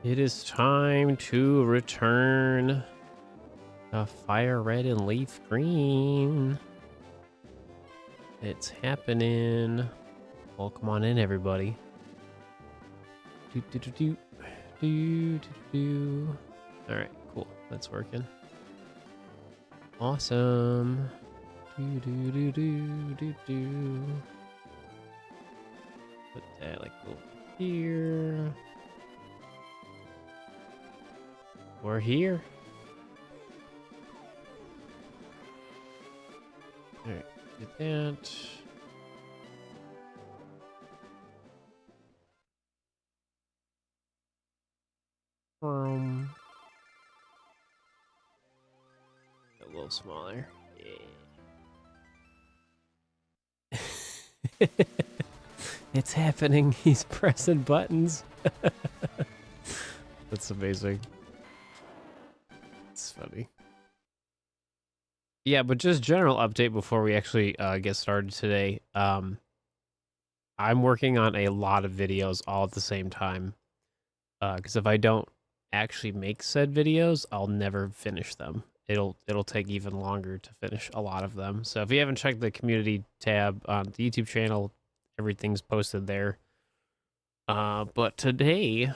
It is time to return fire red and leaf green. It's happening. Well, come on in, everybody. Do do do do do do do. All right, cool. That's working. Awesome. Do do do do do do. Put that like over here. We're here. All right, get that. A little smaller. Yeah. It's happening. He's pressing buttons. That's amazing. It's funny. Yeah, but just general update before we actually get started today. I'm working on a lot of videos all at the same time. Because if I don't actually make said videos, I'll never finish them. It'll take even longer to finish a lot of them. So if you haven't checked the community tab on the YouTube channel, everything's posted there. But today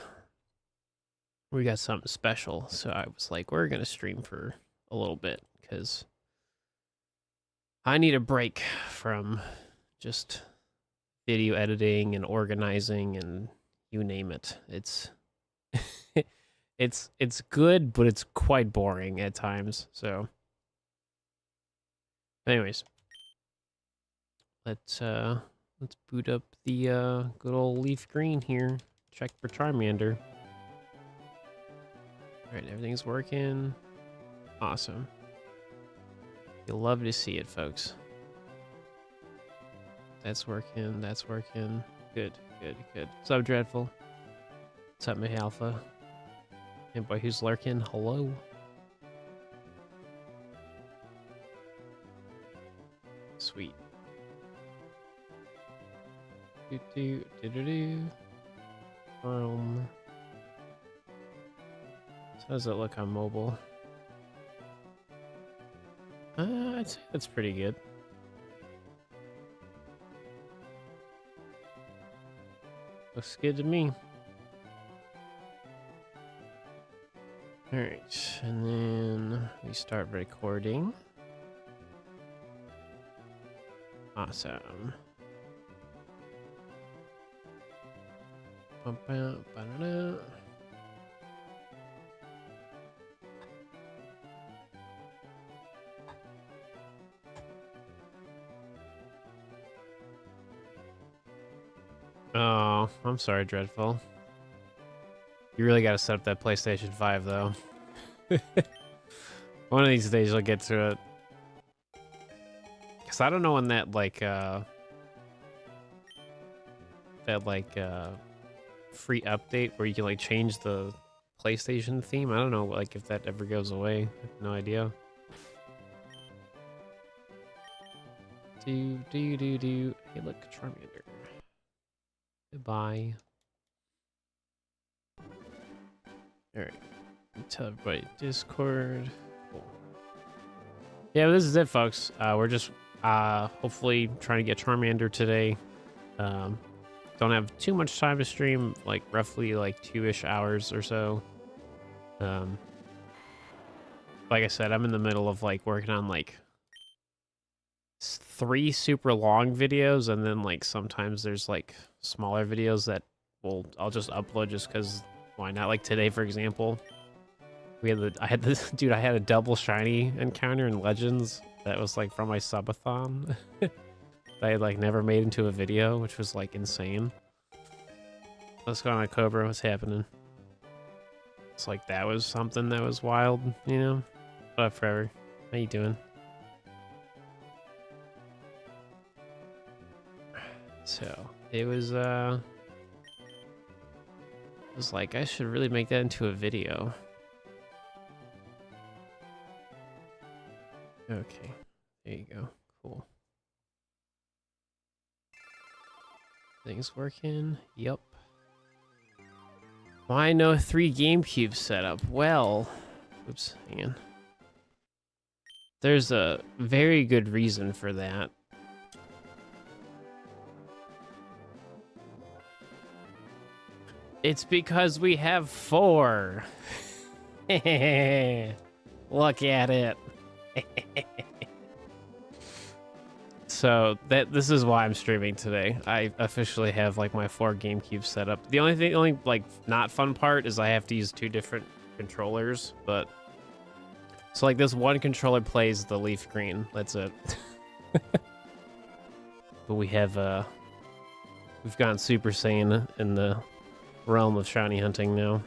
we got something special. So I was like, we're gonna stream for a little bit because I need a break from just video editing and organizing and you name it. It's it's good, but it's quite boring at times. So anyways, let's boot up the good old leaf green here. Check for Charmander. All right, everything's working. Awesome. You'll love to see it, folks. That's working. That's working. Good, good, good. What's up, Dreadful? What's up, Mahalpha? Anybody who's lurking, hello. Sweet. Do do do do do. So how does it look on mobile? I'd say that's pretty good. Looks good to me. All right, and then we start recording. Awesome. Oh, I'm sorry, Dreadful. You really gotta set up that PlayStation 5, though. One of these days I'll get to it. Cause I don't know when that free update where you can like change the PlayStation theme. I don't know like if that ever goes away. I have no idea. Do. Hey, look, Charmander. Goodbye. All right. Tell everybody Discord. Cool. Yeah, this is it, folks. We're just hopefully trying to get Charmander today. Don't have too much time to stream, like roughly like 2-ish hours or so. Like I said, I'm in the middle of like working on like 3 super long videos, and then like sometimes there's like smaller videos that I'll just upload just because why not? Like today, for example, I had a double shiny encounter in Legends that was like from my subathon that I had like never made into a video, which was like insane. What's going on, Cobra? What's happening? It's like that was something that was wild, you know? But forever. How you doing? So it was like I should really make that into a video. Okay, there you go. Cool. Things working. Yep. Why no 3 GameCube setup? Well, oops, hang on. There's a very good reason for that. It's because we have 4. Look at it. So this is why I'm streaming today. I officially have like my 4 GameCube set up. The only like not fun part is I have to use 2 different controllers, but so like this one controller plays the leaf green. That's it. But we have we've gone Super Saiyan in the realm of shiny hunting now.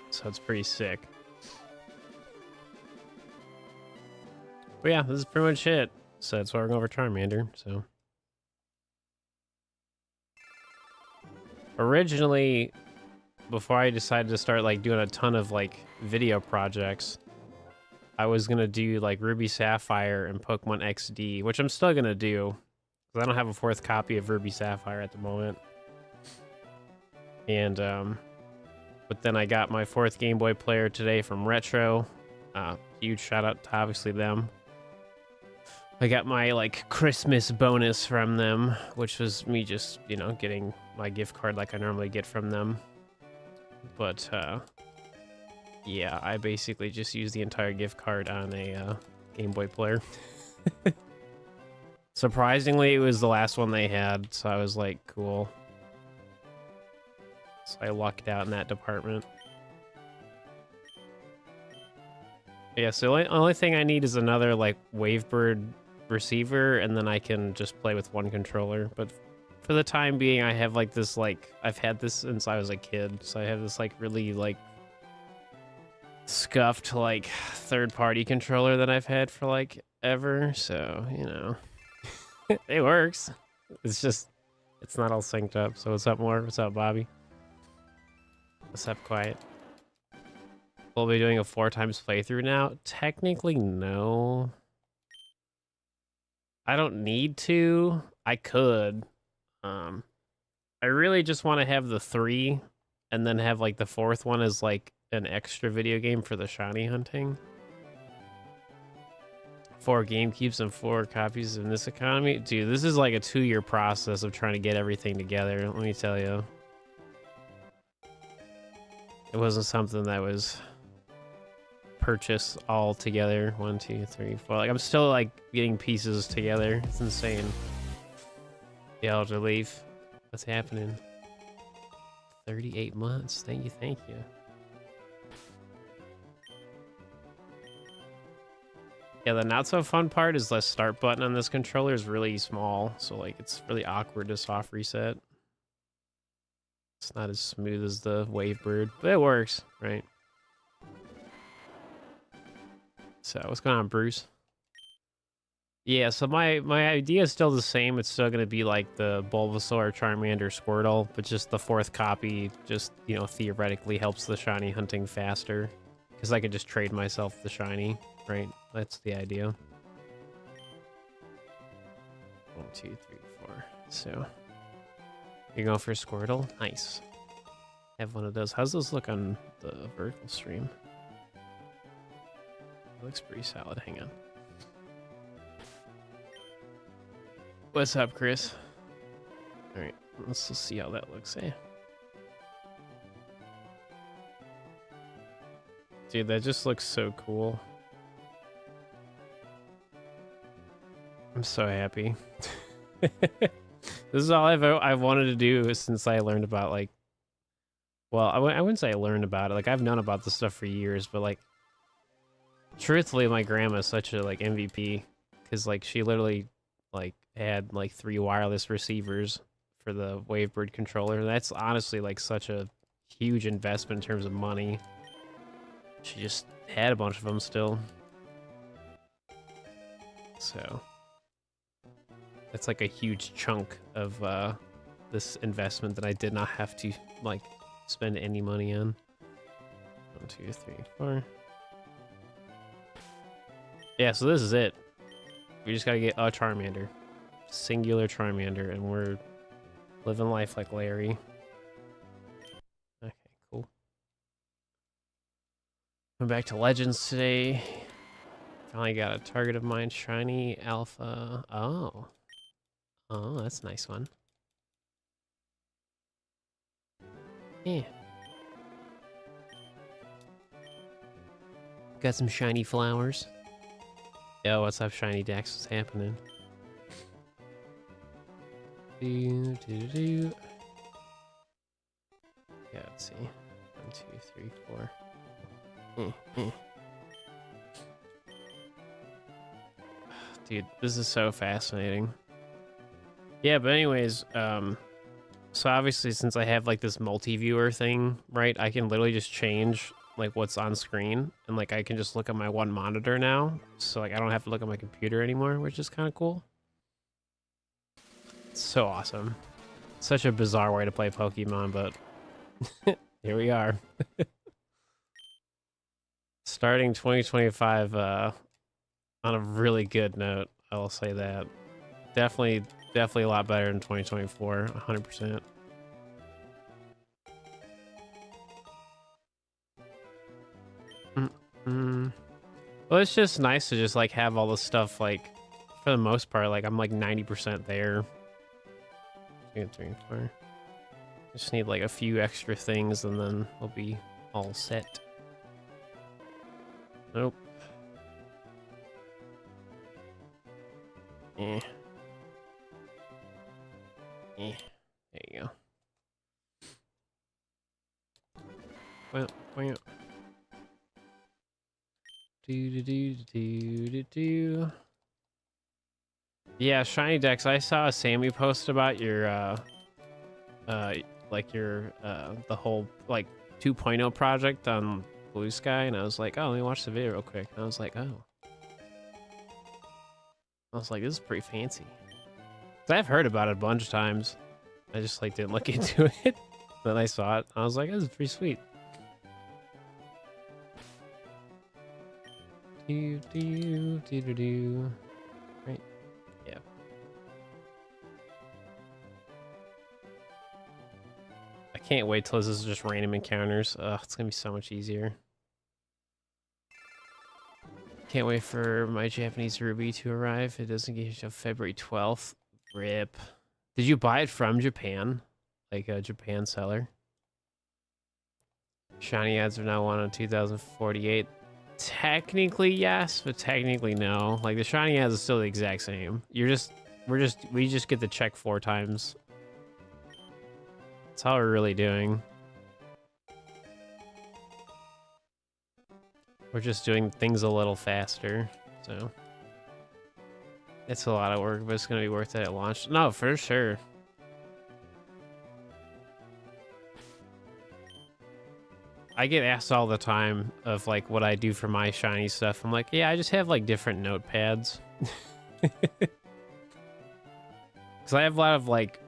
So it's pretty sick. But yeah, this is pretty much it. So that's why we're going over Charmander, so. Originally, before I decided to start like doing a ton of like video projects, I was gonna do like Ruby Sapphire and Pokemon XD, which I'm still gonna do, because I don't have a 4th copy of Ruby Sapphire at the moment. And but then I got my 4th Game Boy player today from Retro. Huge shout out to obviously them. I got my like Christmas bonus from them, which was me just, you know, getting my gift card like I normally get from them. But yeah, I basically just used the entire gift card on a Game Boy player. Surprisingly, it was the last one they had, so I was like, cool. So I lucked out in that department. Yeah, so the only thing I need is another like Wavebird receiver, and then I can just play with 1 controller. But for the time being, I have like this like I've had this since I was a kid, so I have this like really like scuffed like 3rd-party controller that I've had for like ever. So you know, it works. It's just it's not all synced up. So what's up, More? What's up, Bobby? What's up, Quiet? We'll be doing a 4 times playthrough now. Technically, no. I don't need to. I could. I really just want to have the 3 and then have like the 4th one as like an extra video game for the shiny hunting. 4 GameCubes and 4 copies in this economy. Dude, this is like a 2-year process of trying to get everything together. Let me tell you. It wasn't something that was purchased all together. 1, 2, 3, 4. Like I'm still like getting pieces together. It's insane. The Elder Leaf. What's happening? 38 months. Thank you, thank you. Yeah, the not so fun part is the start button on this controller is really small, so like it's really awkward to soft reset. It's not as smooth as the Wavebird, but it works, right? So what's going on, Bruce? Yeah, so my idea is still the same. It's still gonna be like the Bulbasaur, Charmander, Squirtle, but just the 4th copy just, you know, theoretically helps the shiny hunting faster. Because I could just trade myself the shiny, right? That's the idea. 1, 2, 3, 4. So you're going for Squirtle? Nice. Have one of those. How's those look on the vertical stream? It looks pretty solid. Hang on. What's up, Chris? Alright, let's see how that looks, eh? Dude, that just looks so cool. I'm so happy. This is all I've wanted to do since I learned about, like... Well, I wouldn't say I learned about it. Like, I've known about this stuff for years, but, like... Truthfully, my grandma's such a, like, MVP. Because, like, she literally, like, had, like, 3 wireless receivers for the Wavebird controller. That's honestly, like, such a huge investment in terms of money. She just had a bunch of them still. So... That's like a huge chunk of this investment that I did not have to like spend any money on. 1, 2, 3, 4. Yeah, so this is it. We just gotta get a Charmander. Singular Charmander, and we're living life like Larry. Okay. Went back to Legends today. Finally got a target of mine, shiny alpha. Oh. Oh, that's a nice one. Yeah. Got some shiny flowers. Yo, what's up, Shiny Dex? What's happening? Yeah, let's see. 1, 2, 3, 4. Dude, this is so fascinating. Yeah, but anyways, so obviously since I have like this multi-viewer thing, right, I can literally just change like what's on screen, and like I can just look at my one monitor now, so like I don't have to look at my computer anymore, which is kind of cool. It's so awesome. Such a bizarre way to play Pokemon, but here we are. Starting 2025 on a really good note, I will say that. Definitely a lot better than 2024, 100%. Well, it's just nice to just like have all this stuff, like for the most part, like I'm like 90% there. 2, 3, 4. Just need like a few extra things and then we'll be all set. Nope. Eh. There you go. Well. Yeah, Shiny Dex, I saw a Sammy post about your like your the whole like 2.0 project on Blue Sky, and I was like, oh, let me watch the video real quick. And I was like, oh. I was like, this is pretty fancy. 'Cause I've heard about it a bunch of times. I just like didn't look into it. Then I saw it. I was like, this is pretty sweet. Right. Yeah. I can't wait till this is just random encounters. Ugh, it's gonna be so much easier. Can't wait for my Japanese Ruby to arrive. It doesn't get until February 12th. RIP. Did you buy it from Japan? Like a Japan seller? Shiny ads are now on 2048. Technically yes, but technically no. Like the shiny ads is still the exact same. We just get the check 4 times. That's all we're really doing. We're just doing things a little faster, so it's a lot of work, but it's gonna be worth it at launch. No, for sure. I get asked all the time of like what I do for my shiny stuff. I'm like, yeah, I just have like different notepads. Because I have a lot of like,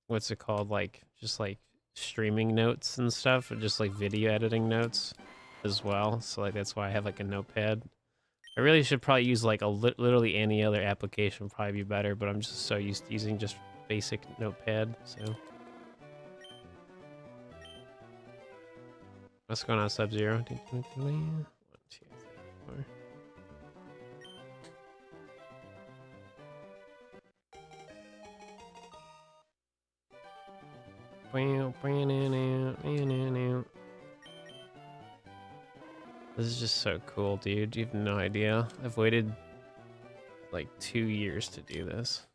what's it called? Like just like streaming notes and stuff, and just like video editing notes as well. So like that's why I have like a notepad. I really should probably use like literally any other application would probably be better, but I'm just so used to using just basic notepad. So what's going on, Sub-Zero? 1, 2, 3, 4. This is just so cool, dude. You have no idea. I've waited like 2 years to do this,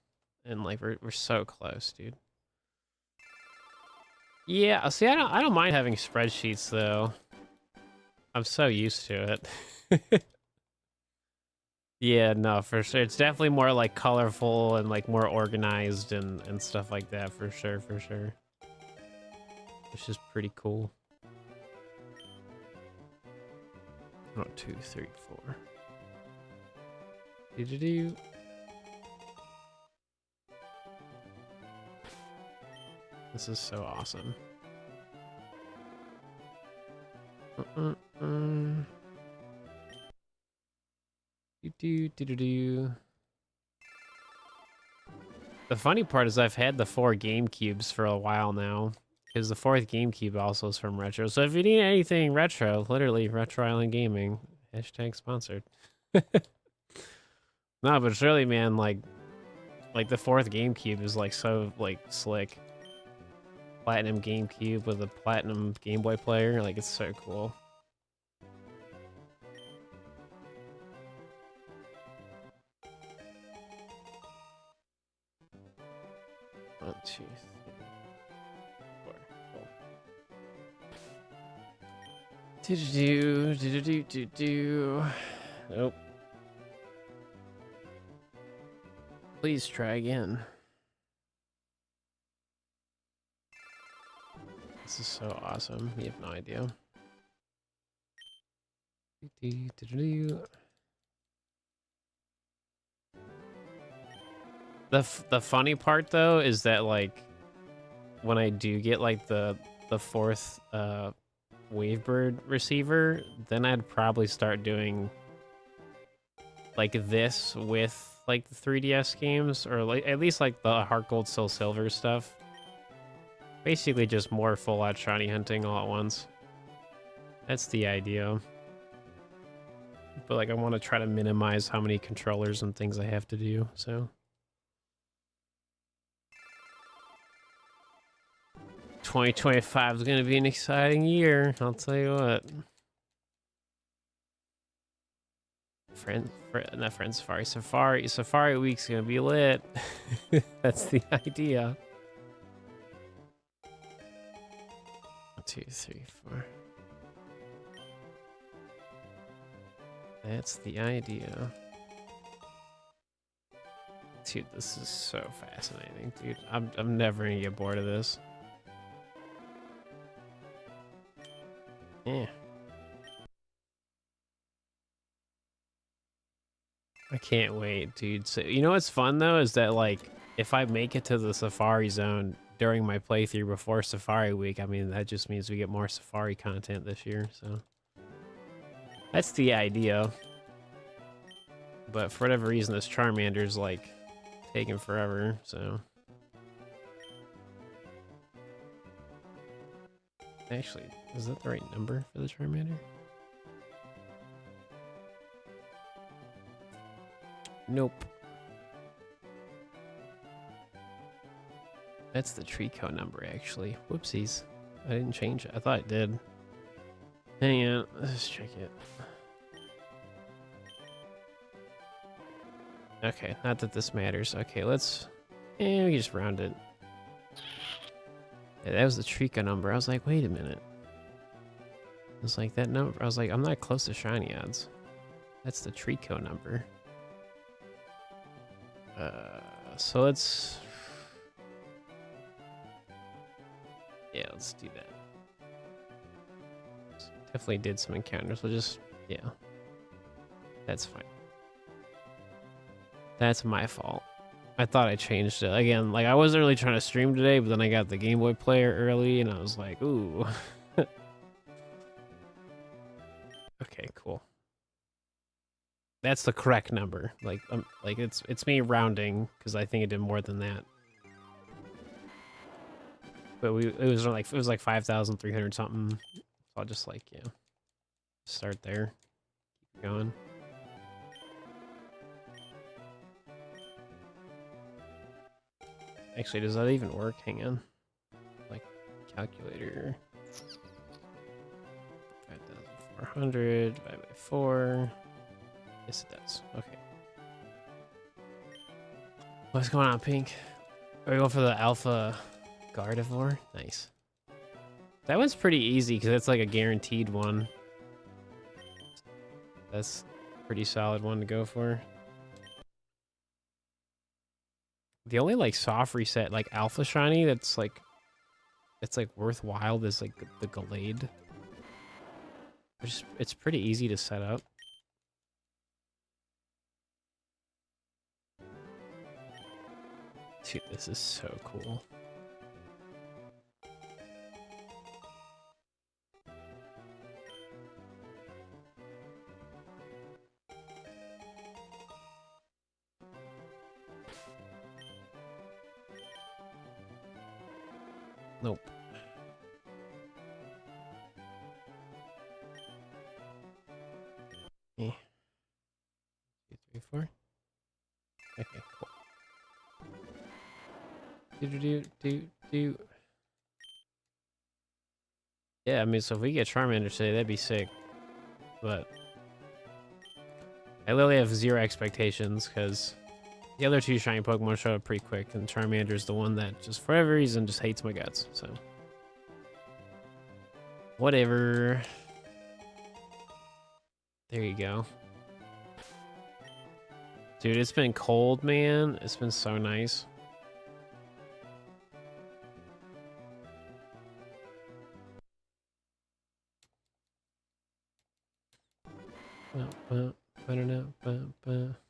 and like we're so close, dude. Yeah, see, I don't mind having spreadsheets though. I'm so used to it. Yeah, no, for sure. It's definitely more like colorful and like more organized and stuff like that, for sure, for sure. Which is pretty cool. Oh, 2, 3, 4. Do. This is so awesome. Do. The funny part is I've had the 4 GameCubes for a while now, because the fourth GameCube also is from Retro. So if you need anything retro, literally Retro Island Gaming, hashtag sponsored. No, but surely, man, like the fourth GameCube is like so like slick. Platinum GameCube with a platinum Game Boy player, like it's so cool. One, two, three, four. Cool. Do. Nope. Please try again. This is so awesome. You have no idea. The funny part though is that like when I do get like the fourth Wavebird receiver, then I'd probably start doing like this with like the 3DS games, or like at least like the Heart Gold Soul Silver stuff. Basically just more full-out shiny hunting all at once. That's the idea. But like I want to try to minimize how many controllers and things I have to do, so. 2025 is going to be an exciting year, I'll tell you what. Safari Week's going to be lit. That's the idea. 1, 2, 3, 4. That's the idea. Dude, this is so fascinating, dude. I'm never gonna get bored of this. Yeah. I can't wait, dude. So, you know what's fun though is that like if I make it to the Safari Zone during my playthrough before Safari Week, I mean that just means we get more Safari content this year, so that's the idea. But for whatever reason, this Charmander's like taking forever, so. Actually, is that the right number for the Charmander? Nope. That's the Trico number, actually. Whoopsies. I didn't change it. I thought it did. Hang on, let's check it. Okay, not that this matters. Okay, let's... we can just round it. Yeah, that was the Trico number. I was like, wait a minute. It's like that number. I was like, I'm not close to shiny odds. That's the Trico number. So let's... Yeah, let's do that. Definitely did some encounters. We'll just... Yeah. That's fine. That's my fault. I thought I changed it. Again, like, I wasn't really trying to stream today, but then I got the Game Boy player early, and I was like, ooh. Okay, cool. That's the correct number. Like it's me rounding, because I think it did more than that. But it was like 5,300 something. So I'll just like, yeah, start there. Keep going. Actually, does that even work? Hang on. Like, calculator. 5,400 divided by 4. Yes, it does. Okay. What's going on, Pink? Are we going for the Alpha Gardevoir? Nice. That one's pretty easy because it's like a guaranteed one. That's a pretty solid one to go for. The only like soft reset like Alpha Shiny that's like worthwhile is like the Gallade. It's pretty easy to set up. Dude, this is so cool. Nope. Do. Yeah, I mean, so if we get Charmander today, that'd be sick. But I literally have zero expectations because the other two shiny Pokemon showed up pretty quick, and Charmander's the one that just for whatever reason just hates my guts. So whatever. There you go. Dude, it's been cold, man. It's been so nice. The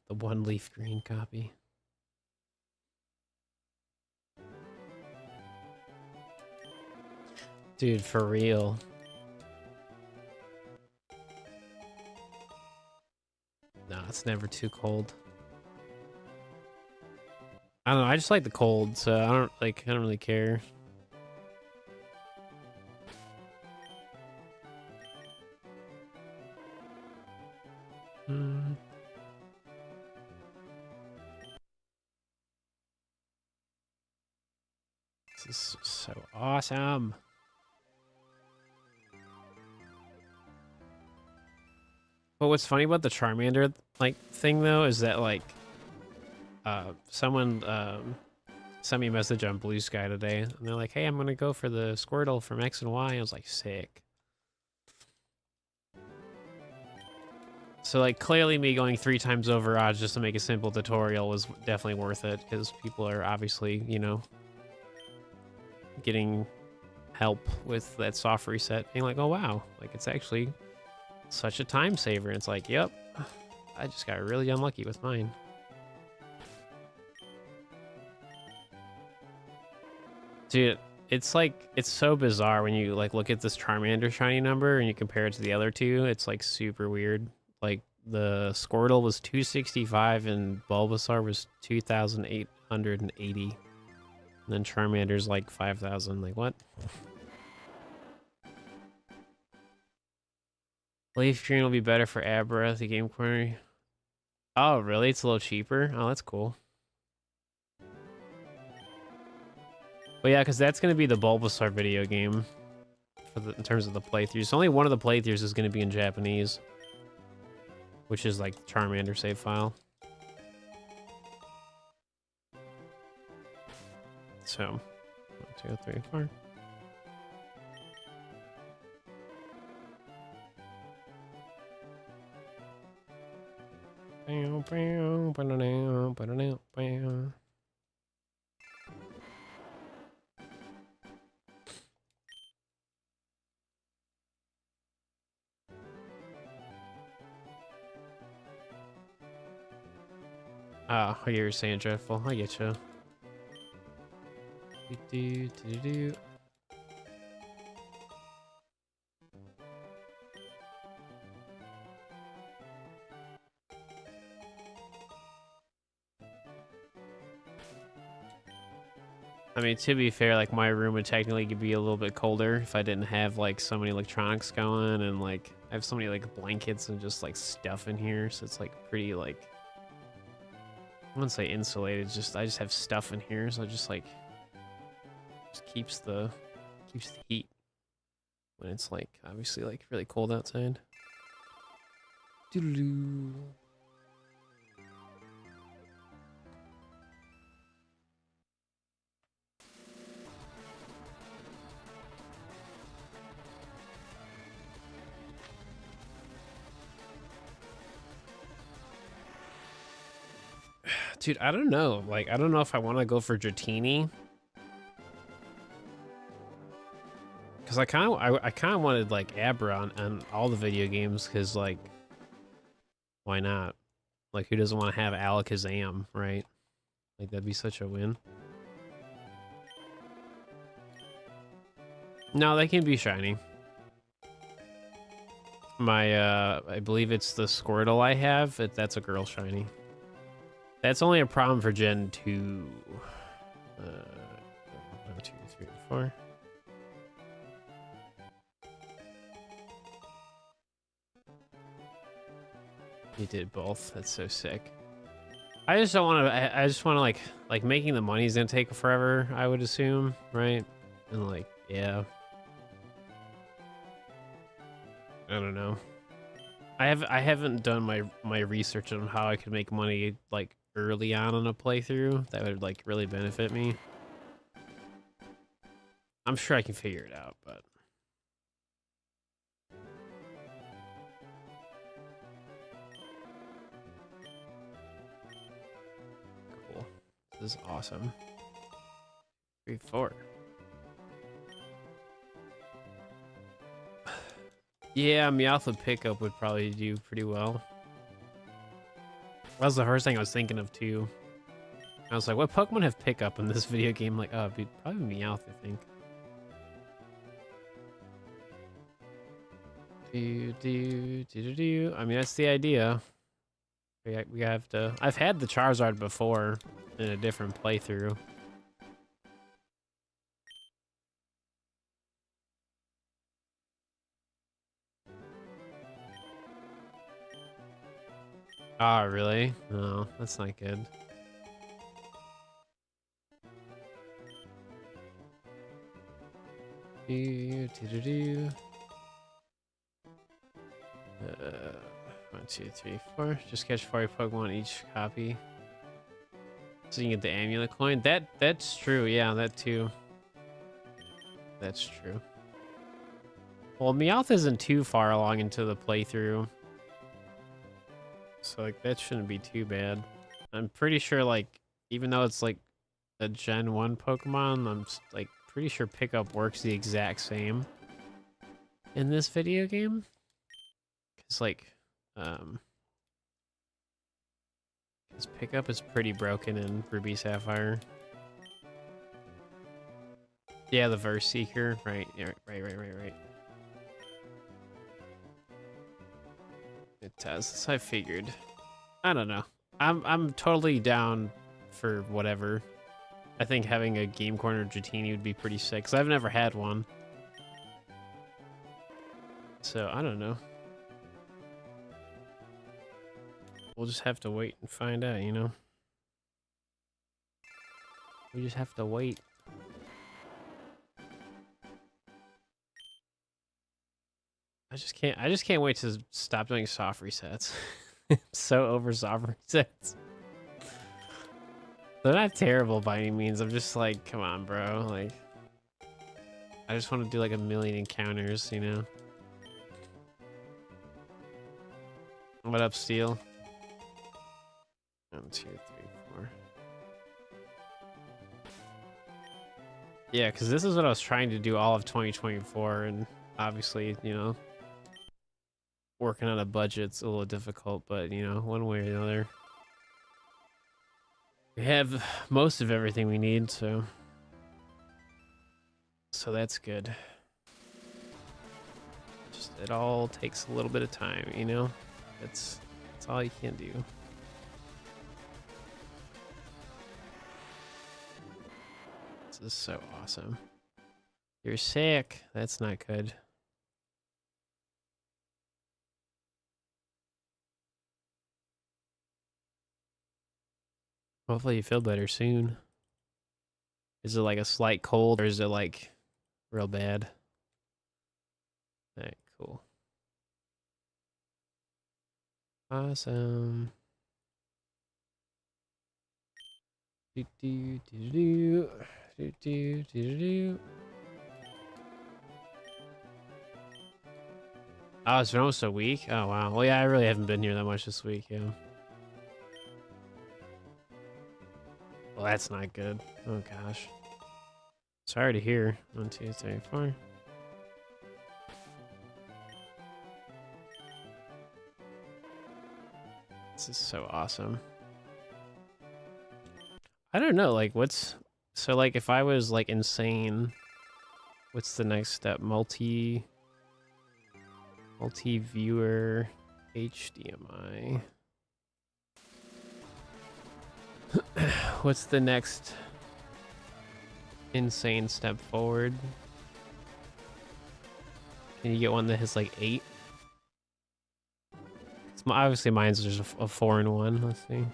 one leaf green copy. Dude, for real. No, it's never too cold. I don't know, I just like the cold, so I don't really care. This is so awesome. But what's funny about the Charmander thing though is that someone sent me a message on Blue Sky today, and they're like, "Hey, I'm gonna go for the Squirtle from X and Y." I was like, "Sick." So like clearly me going 3 times over odds just to make a simple tutorial was definitely worth it because people are obviously, you know, getting help with that soft reset, being like, "Oh wow, like it's actually such a time saver." And it's like, "Yep, I just got really unlucky with mine." Dude, it's so bizarre when you like look at this Charmander shiny number and you compare it to the other two. It's like super weird. Like the Squirtle was 265 and Bulbasaur was 2,880. And then Charmander's like 5,000. Like what? Leaf Green will be better for Abra at the game corner. Oh, really? It's a little cheaper? Oh, that's cool. But yeah, because that's going to be the Bulbasaur video game in terms of the playthroughs. Only one of the playthroughs is going to be in Japanese, which is like the Charmander save file. So, 1, 2, 3, 4. Oh, you're saying dreadful. I get you. I mean, to be fair, like my room would technically be a little bit colder if I didn't have like so many electronics going, and like I have so many like blankets and just like stuff in here, so it's like pretty like I wouldn't say insulated. Just I just have stuff in here, so it just like keeps the heat when it's like obviously like really cold outside. Doo-doo-doo. Dude, I don't know. Like, I don't know if I want to go for Dratini. Because I kind of wanted, like, Abra on all the video games, because, like, why not? Like, who doesn't want to have Alakazam, right? Like, that'd be such a win. No, they can be shiny. My, I believe it's the Squirtle I have. That's a girl shiny. That's only a problem for Gen 2. 1, 2, 3, 4. You did both. That's so sick. I just don't want to. I just want to like making the money's gonna take forever. I would assume, right? And like, yeah, I don't know. I haven't done my research on how I could make money like early on in a playthrough that would like really benefit me. I'm sure I can figure it out, but cool. This is awesome. 3, 4. Yeah, Meowth pickup would probably do pretty well. That was the first thing I was thinking of too. I was like, what Pokemon have pickup in this video game? Like, oh, it'd be probably Meowth, I think. I mean, that's the idea. We have to. I've had the Charizard before in a different playthrough. Oh, really? No, that's not good. Do, do, do, do. 1, 2, 3, 4. Just catch 4 Pokemon each copy. So you can get the amulet coin. That's true. Yeah, that too. That's true. Well, Meowth isn't too far along into the playthrough. So like that shouldn't be too bad. I'm pretty sure like even though it's like a Gen 1 Pokemon, I'm like pretty sure pickup works the exact same in this video game. Cause like his pickup is pretty broken in Ruby Sapphire. Yeah, the Verse Seeker, right? Yeah, right. It does. That's what I figured. I don't know. I'm totally down for whatever. I think having a Game Corner Dratini would be pretty sick, because I've never had one. So, I don't know. We'll just have to wait and find out, you know? We just have to wait. I just can't wait to stop doing soft resets. So over soft resets. They're not terrible by any means. I'm just like, come on, bro. Like, I just want to do like a million encounters, you know? What up, Steel? 1, 2, 3, 4. Yeah, because this is what I was trying to do all of 2024, and obviously, you know, working on a budget's a little difficult, but, you know, one way or another. We have most of everything we need, so that's good. Just it all takes a little bit of time, you know? That's all you can do. This is so awesome. You're sick. That's not good. Hopefully you feel better soon. Is it like a slight cold or is it like real bad? Alright, cool. Awesome. Do, do, do, do, do, do, do, do. Oh, it's been almost a week? Oh, wow. Well, yeah, I really haven't been here that much this week, yeah. Well, that's not good. Oh, gosh. Sorry to hear. 1, 2, 3, 4. This is so awesome. I don't know, like, what's... So, like, if I was, like, insane, what's the next step? Multi-viewer HDMI. What's the next insane step forward? Can you get one that has, like, 8? Obviously, mine's just a 4-in-1. Let's see.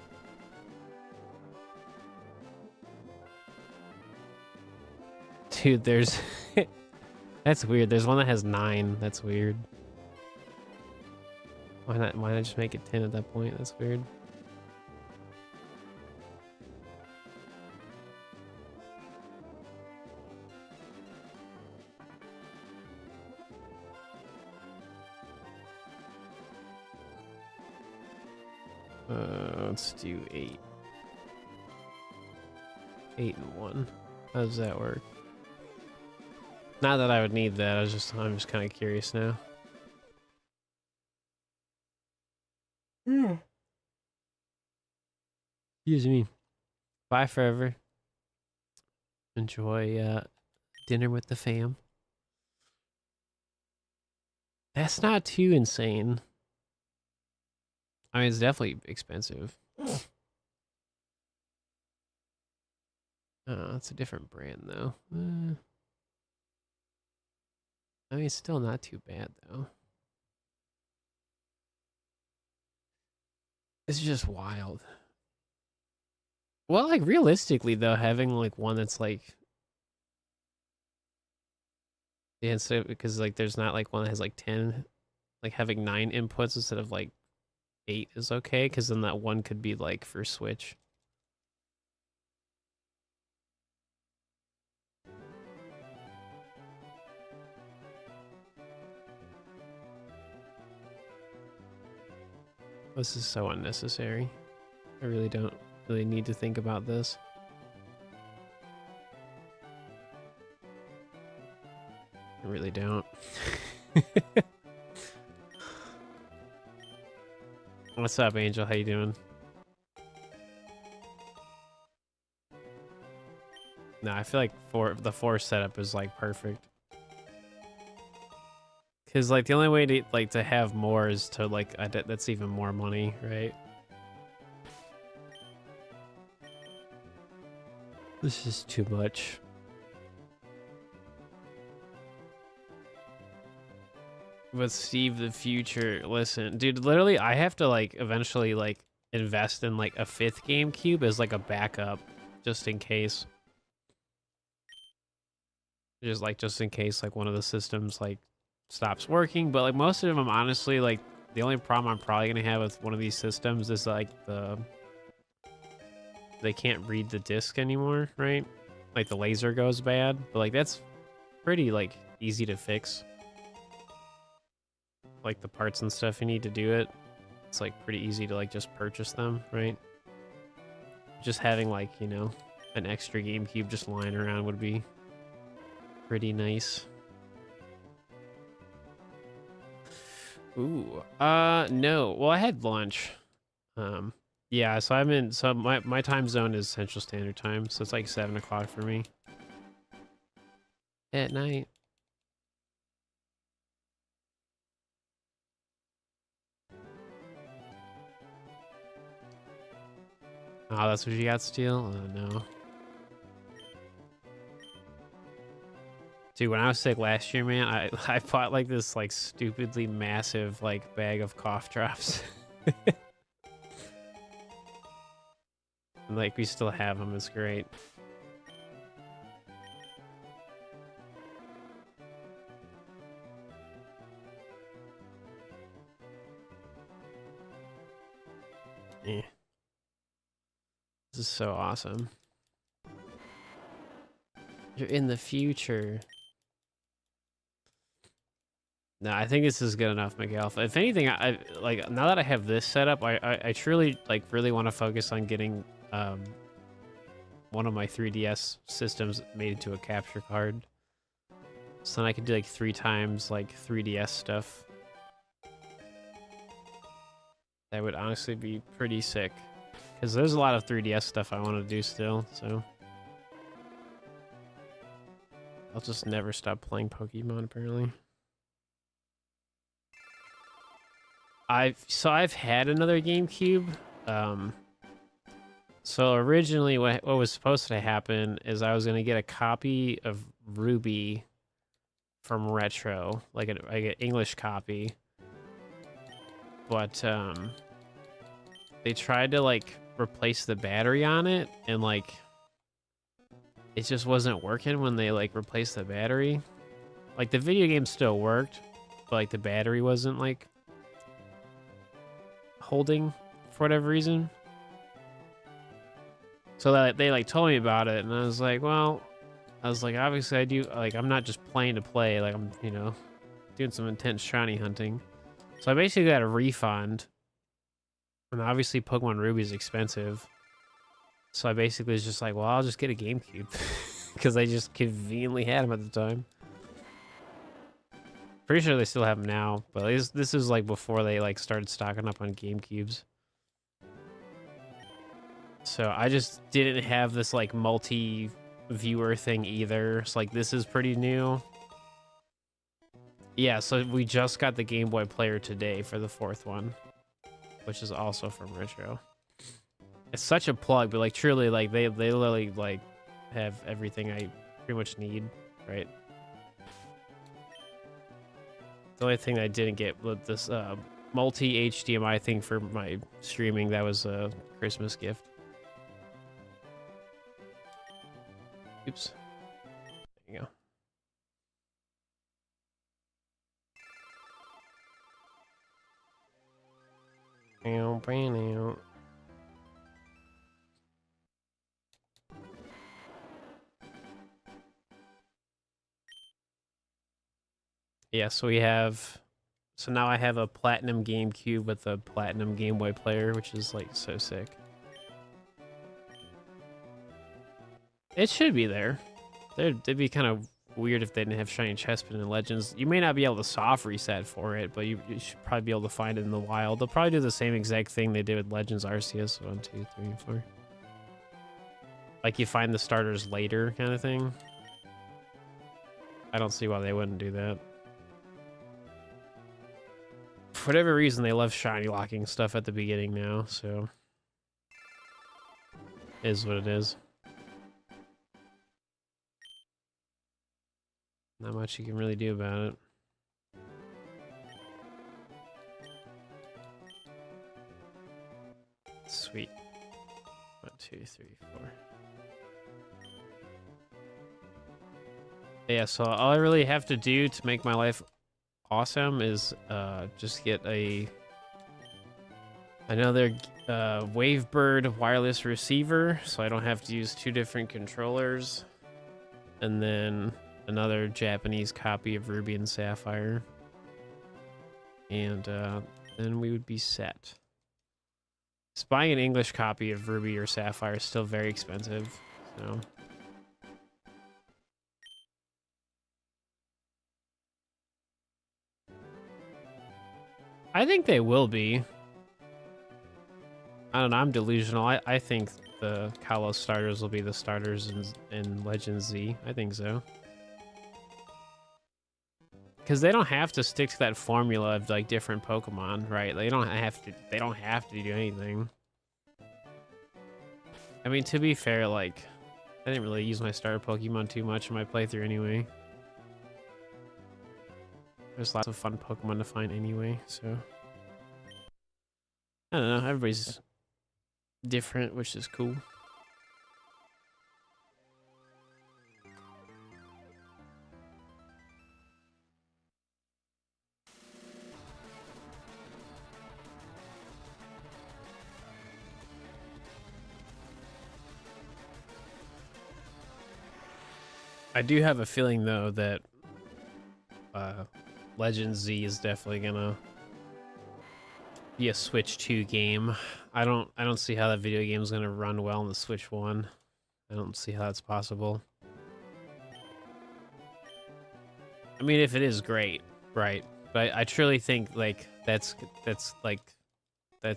Dude, there's... That's weird. There's one that has 9. That's weird. Why not just make it 10 at that point? That's weird. Let's do 8. 8 and 1. How does that work? Not that I would need that. I'm just kind of curious now. Excuse me. Bye forever. Enjoy dinner with the fam. That's not too insane. I mean, it's definitely expensive. Oh, it's a different brand though. I mean, it's still not too bad though. It's just wild. Well, like realistically though, having like one that's like, yeah, instead of, because like there's not like one that has like 10, like having 9 inputs instead of like 8 is okay, because then that one could be like for Switch. This is so unnecessary. I really don't really need to think about this. I really don't. What's up, Angel? How you doing? No, I feel like the 4 setup is like perfect. Cause like the only way to have more is to like that's even more money, right? This is too much. But Steve, the future, listen, dude, literally I have to like eventually like invest in like a 5th GameCube as like a backup just in case. Just in case like one of the systems like stops working, but like most of them, I'm honestly like the only problem I'm probably gonna have with one of these systems is like they can't read the disc anymore, right? Like the laser goes bad, but like that's pretty like easy to fix. Like the parts and stuff you need to do it, it's like pretty easy to like just purchase them, right? Just having like, you know, an extra GameCube just lying around would be pretty nice. Ooh, no. Well, I had lunch. Yeah, so my time zone is Central Standard Time, so it's like 7 o'clock for me. At night. Oh, that's what you got, Steel? Oh, no. Dude, when I was sick last year, man, I bought like this like stupidly massive like bag of cough drops. And, like we still have them. It's great. Yeah. This is so awesome. You're in the future. No, I think this is good enough, Miguel. If anything, I like now that I have this set up, I truly like really want to focus on getting one of my 3DS systems made into a capture card. So then I could do like 3 times like 3DS stuff. That would honestly be pretty sick. Because there's a lot of 3DS stuff I want to do still, so. I'll just never stop playing Pokemon, apparently. I've had another GameCube. So originally what was supposed to happen is I was going to get a copy of Ruby from Retro, like an English copy. But they tried to like replace the battery on it, and like it just wasn't working when they like replaced the battery. Like the video game still worked, but like the battery wasn't like holding for whatever reason. So that they like told me about it, and I was like, well, obviously I do, like, I'm not just playing to play, like I'm, you know, doing some intense shiny hunting. So I basically got a refund, and obviously Pokemon Ruby is expensive. So I basically was just like, well, I'll just get a GameCube because I just conveniently had them at the time. Pretty sure they still have them now, but this is like before they like started stocking up on GameCubes. So I just didn't have this like multi-viewer thing either. So like this is pretty new. Yeah, so we just got the Game Boy Player today for the 4th one, which is also from Retro. It's such a plug, but like truly, like they literally like have everything I pretty much need, right? The only thing I didn't get with this multi HDMI thing for my streaming, that was a Christmas gift. Oops. There you go. Yeah, so we have, so now I have a Platinum GameCube with a Platinum Game Boy Player, which is like so sick. It should be there. It'd be kind of weird if they didn't have Shiny Chespin and Legends. You may not be able to soft reset for it, but you should probably be able to find it in the wild. They'll probably do the same exact thing they did with Legends Arceus 1, 2, 3, and 4. Like you find the starters later kind of thing. I don't see why they wouldn't do that. For whatever reason, they love shiny locking stuff at the beginning now, so is what it is. Not much you can really do about it. Sweet. 1, 2, 3, 4. Yeah, so all I really have to do to make my life awesome is just get another Wavebird wireless receiver, so I don't have to use 2 different controllers, and then another Japanese copy of Ruby and Sapphire, and then we would be set. Just buying an English copy of Ruby or Sapphire is still very expensive, so. I think they will be. I don't know, I'm delusional. I think the Kalos starters will be the starters in Legends Z. I think so. Because they don't have to stick to that formula of like different Pokemon, right? They don't have to do anything. I mean, to be fair, like, I didn't really use my starter Pokemon too much in my playthrough anyway. There's lots of fun Pokemon to find anyway, so. I don't know, everybody's different, which is cool. I do have a feeling though that Legends Z is definitely gonna be a Switch 2 game. I don't see how that video game is gonna run well on the Switch 1. I don't see how that's possible. I mean, if it is great, right? But I truly think like that's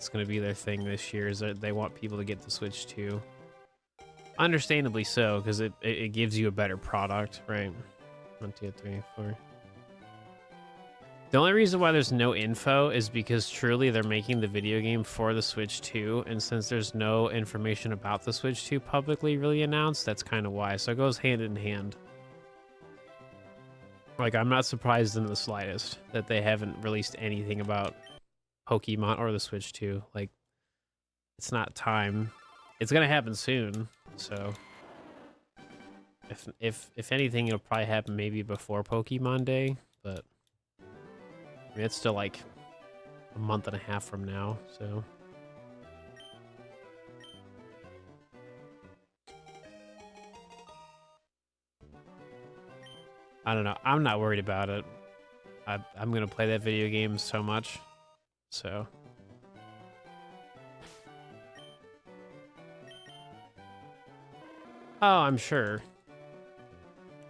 gonna be their thing this year, is that they want people to get the Switch 2. Understandably so, because it gives you a better product, right? 1, 2, 3, 4. The only reason why there's no info is because truly they're making the video game for the Switch 2, and since there's no information about the Switch 2 publicly really announced, that's kind of why. So it goes hand in hand. Like, I'm not surprised in the slightest that they haven't released anything about Pokemon or the Switch 2. Like, it's not time. It's gonna happen soon, so. If anything, it'll probably happen maybe before Pokemon Day, but I mean, it's still like a month and a half from now, so. I don't know. I'm not worried about it. I'm gonna play that video game so much, so. Oh, I'm sure.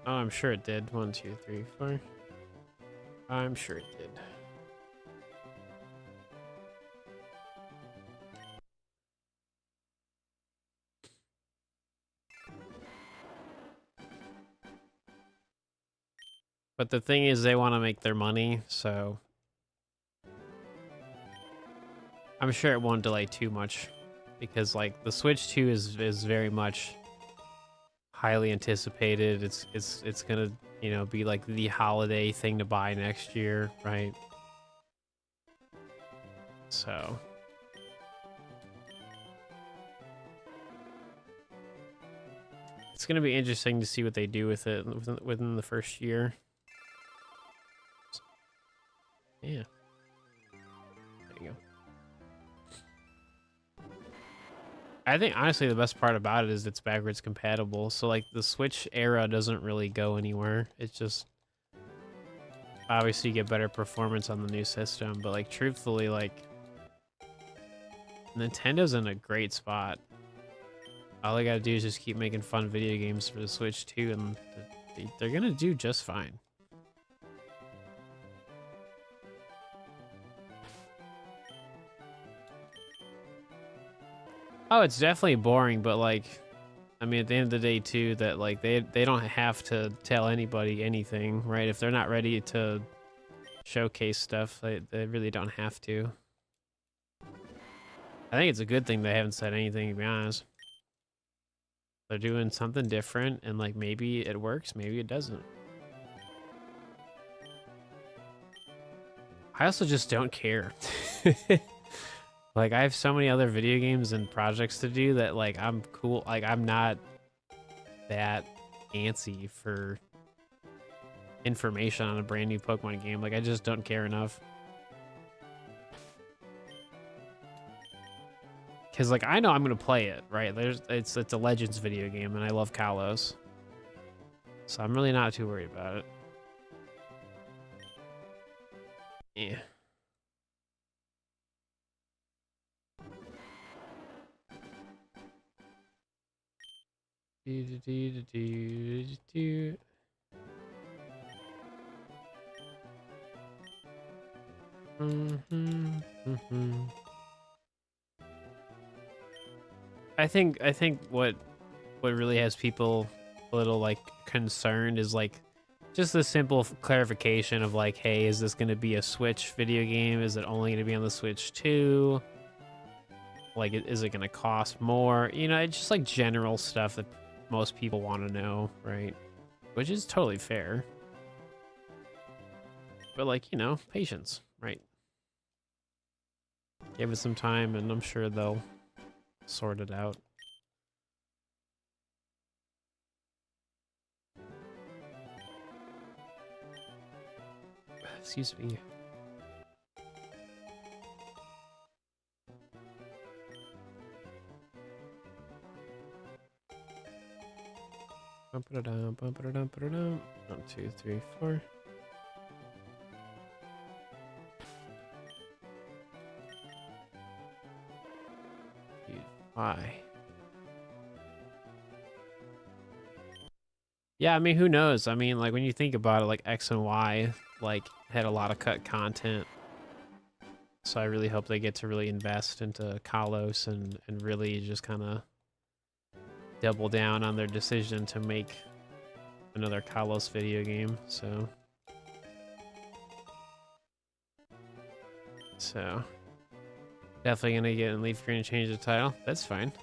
Oh, I'm sure it did. 1, 2, 3, 4. I'm sure it did. But the thing is, they want to make their money, so I'm sure it won't delay too much, because like the Switch 2 is very much highly anticipated. It's gonna, you know, be like the holiday thing to buy next year, right? So it's gonna be interesting to see what they do with it within the first year. Yeah. There you go. I think honestly the best part about it is it's backwards compatible. So like the Switch era doesn't really go anywhere. It's just obviously you get better performance on the new system, but like truthfully, like Nintendo's in a great spot. All they gotta do is just keep making fun video games for the Switch 2, and they're gonna do just fine. Oh, it's definitely boring, but like, I mean, at the end of the day too, that like they don't have to tell anybody anything, right? If they're not ready to showcase stuff, they really don't have to. I think it's a good thing they haven't said anything, to be honest. They're doing something different, and like maybe it works, maybe it doesn't. I also just don't care. Like, I have so many other video games and projects to do that, like, I'm cool. Like, I'm not that antsy for information on a brand new Pokemon game. Like, I just don't care enough. Because, like, I know I'm going to play it, right? It's a Legends video game, and I love Kalos. So I'm really not too worried about it. Yeah. I think what really has people a little like concerned is like just the simple clarification of like, hey, is this going to be a Switch video game? Is it only going to be on the Switch 2? Like, is it going to cost more? You know, it's just like general stuff that most people want to know, right? Which is totally fair. But like, you know, patience, right? Give it some time and I'm sure they'll sort it out. Excuse me. Bump it down, bump it down, put it down. 1, 2, 3, 4. Why? Yeah, I mean, who knows? I mean, like, when you think about it, like, X and Y, like, had a lot of cut content. So I really hope they get to really invest into Kalos and really just kind of double down on their decision to make another Kalos video game, so. Definitely gonna get in Leaf Green and change the title. That's fine.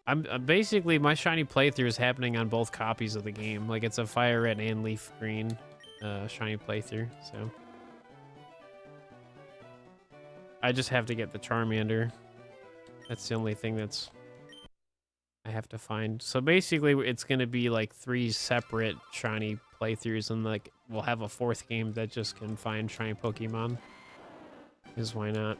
I'm basically, my shiny playthrough is happening on both copies of the game. Like, it's a Fire Red and Leaf Green shiny playthrough, so. I just have to get the Charmander. That's the only thing that's I have to find. So basically, it's gonna be like 3 separate shiny playthroughs, and like we'll have a 4th game that just can find shiny Pokemon. Because why not?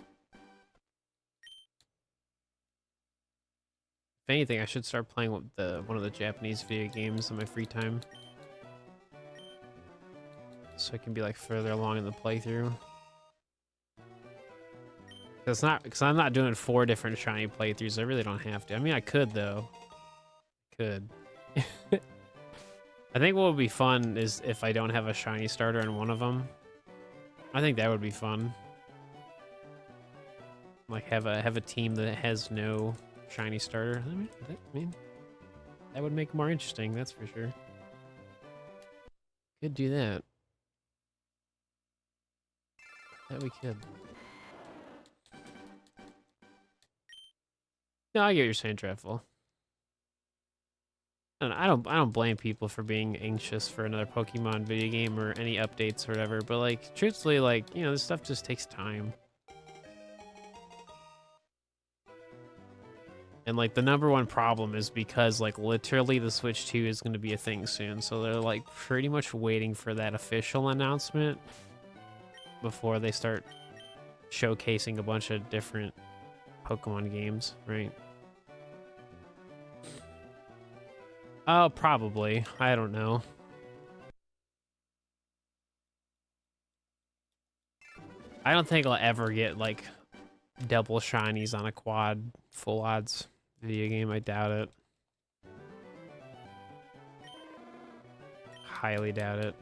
If anything, I should start playing with one of the Japanese video games in my free time, so I can be like further along in the playthrough. Because I'm not doing 4 different shiny playthroughs. I really don't have to. I mean, I could though. Could. I think what would be fun is if I don't have a shiny starter in one of them. I think that would be fun. Like have a team that has no shiny starter. I mean, that would make it more interesting. That's for sure. Could do that. That we could. No, I get what you're saying, Dreadful. I don't blame people for being anxious for another Pokemon video game or any updates or whatever, but like truthfully, like, you know, this stuff just takes time. And like the #1 problem is because like literally the Switch 2 is going to be a thing soon, so they're like pretty much waiting for that official announcement before they start showcasing a bunch of different Pokemon games, right? Oh, probably. I don't know. I don't think I'll ever get like double shinies on a quad full odds video game. I doubt it. Highly doubt it.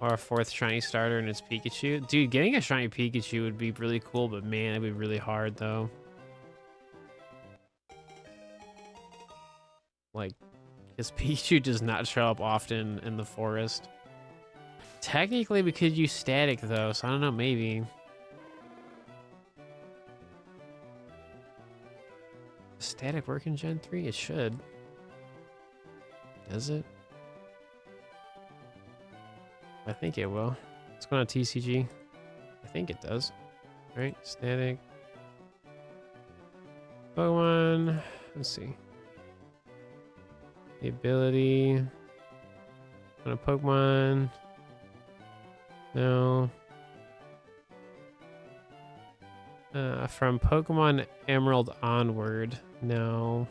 Or a 4th shiny starter and it's Pikachu. Dude, getting a shiny Pikachu would be really cool, but man, it'd be really hard though. Like, because Pikachu does not show up often in the forest. Technically, we could use static though, so I don't know, maybe. Does static work in Gen 3? It should. Does it? I think it will. Let's go on TCG. I think it does. Right? Static. Pokemon. Let's see. The ability. On a Pokemon. No. From Pokemon Emerald onward. No.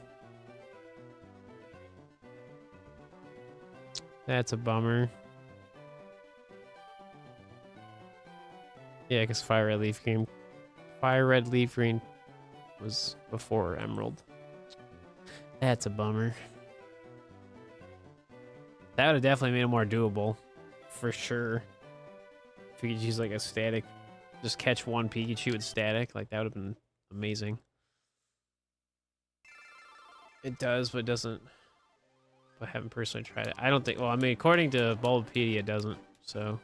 That's a bummer. Yeah, because Fire Red Leaf Green was before Emerald. That's a bummer. That would have definitely made it more doable, for sure. If we could use like a static, just catch one Pikachu with static, like that would have been amazing. It does, but it doesn't. I haven't personally tried it. I don't think. Well, I mean, according to Bulbapedia, it doesn't. So.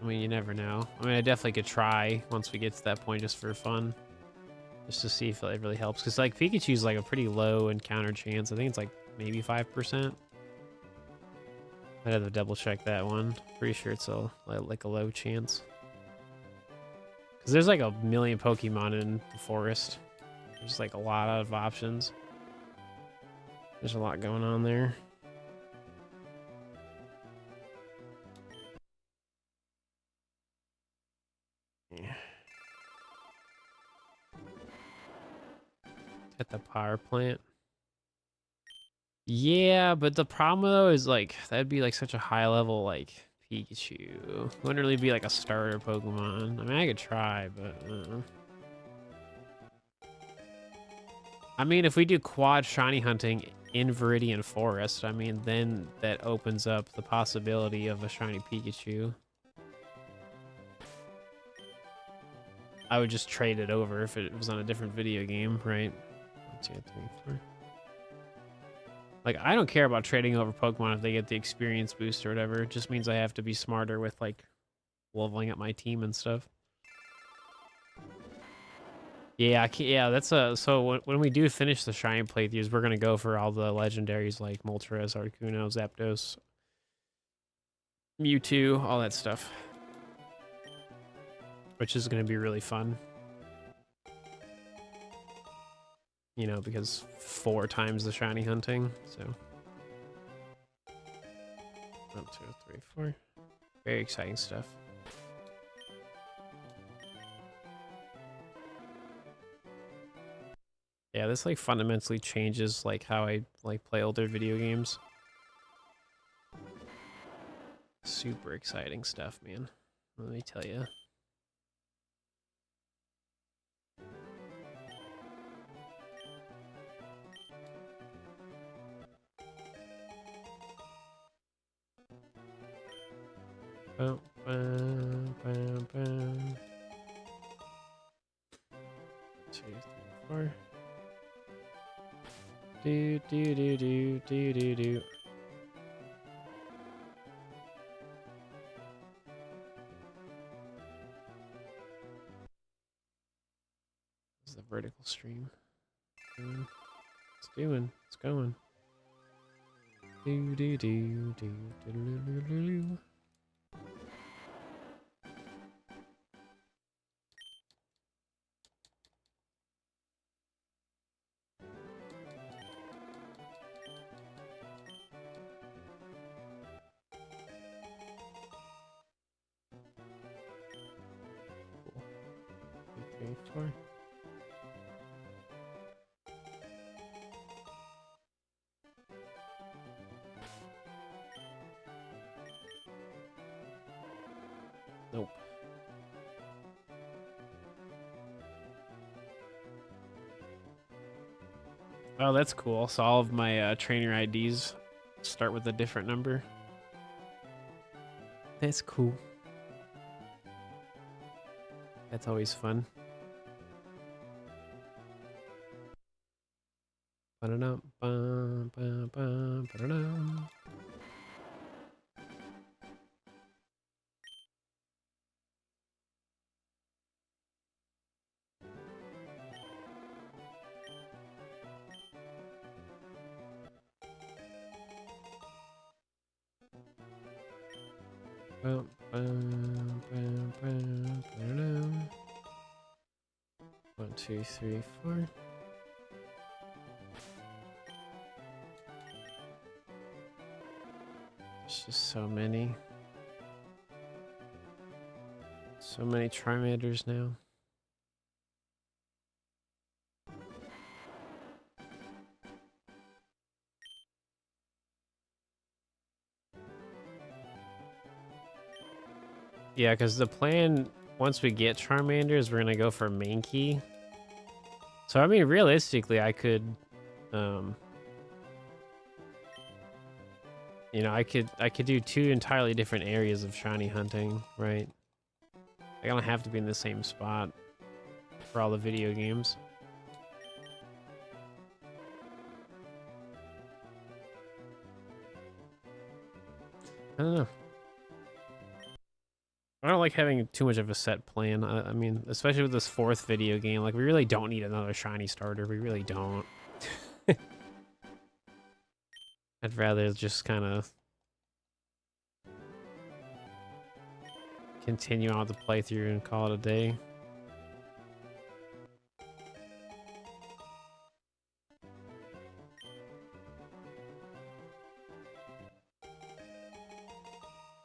I mean, you never know. I mean, I definitely could try once we get to that point just for fun. Just to see if it really helps. Because, like, Pikachu's, like, a pretty low encounter chance. I think it's, like, maybe 5%. I'd have to double check that one. Pretty sure it's like a low chance. Because there's, like, a million Pokemon in the forest. There's, like, a lot of options. There's a lot going on there. Yeah. At the power plant. Yeah, but the problem though is like that'd be like such a high level like Pikachu. Wouldn't really be like a starter Pokemon. I mean, I could try, but I mean, if we do quad shiny hunting in Viridian Forest, I mean, then that opens up the possibility of a shiny Pikachu. I would just trade it over if it was on a different video game, right? 1, 2, 3, 4. Like, I don't care about trading over Pokemon if they get the experience boost or whatever. It just means I have to be smarter with, like, leveling up my team and stuff. Yeah, yeah, that's so when we do finish the Shiny playthroughs, we're gonna go for all the legendaries like Moltres, Articuno, Zapdos, Mewtwo, all that stuff. Which is gonna be really fun. you know, because 4 times the shiny hunting, so. 1, 2, 3, 4. Very exciting stuff. Yeah, this like fundamentally changes like how I like play older video games. Super exciting stuff, man. Let me tell you. Bum, bum, bum, bum. 2, 3, 4. Do do do do do do do. This is the vertical stream. It's doing. It's going. Do do do do do do do do. Cool. 3, 4. Nope. Oh, that's cool. So all of my trainer IDs start with a different number. That's cool. That's always fun. Ba-da-dum, bum, bum, bum, ba-da-dum. Bum, bum, bum, bum, ba-da-dum. 1, 2, 3, 4. There's just so many. So many Trimanders now. Yeah, because the plan, once we get Charmanders, we're going to go for main key. So, I mean, realistically, I could, you know, I could do 2 entirely different areas of shiny hunting, right? I don't have to be in the same spot for all the video games. I don't know. I don't like having too much of a set plan. I mean, especially with this 4th video game, like we really don't need another shiny starter. We really don't. I'd rather just kind of continue on with the playthrough and call it a day.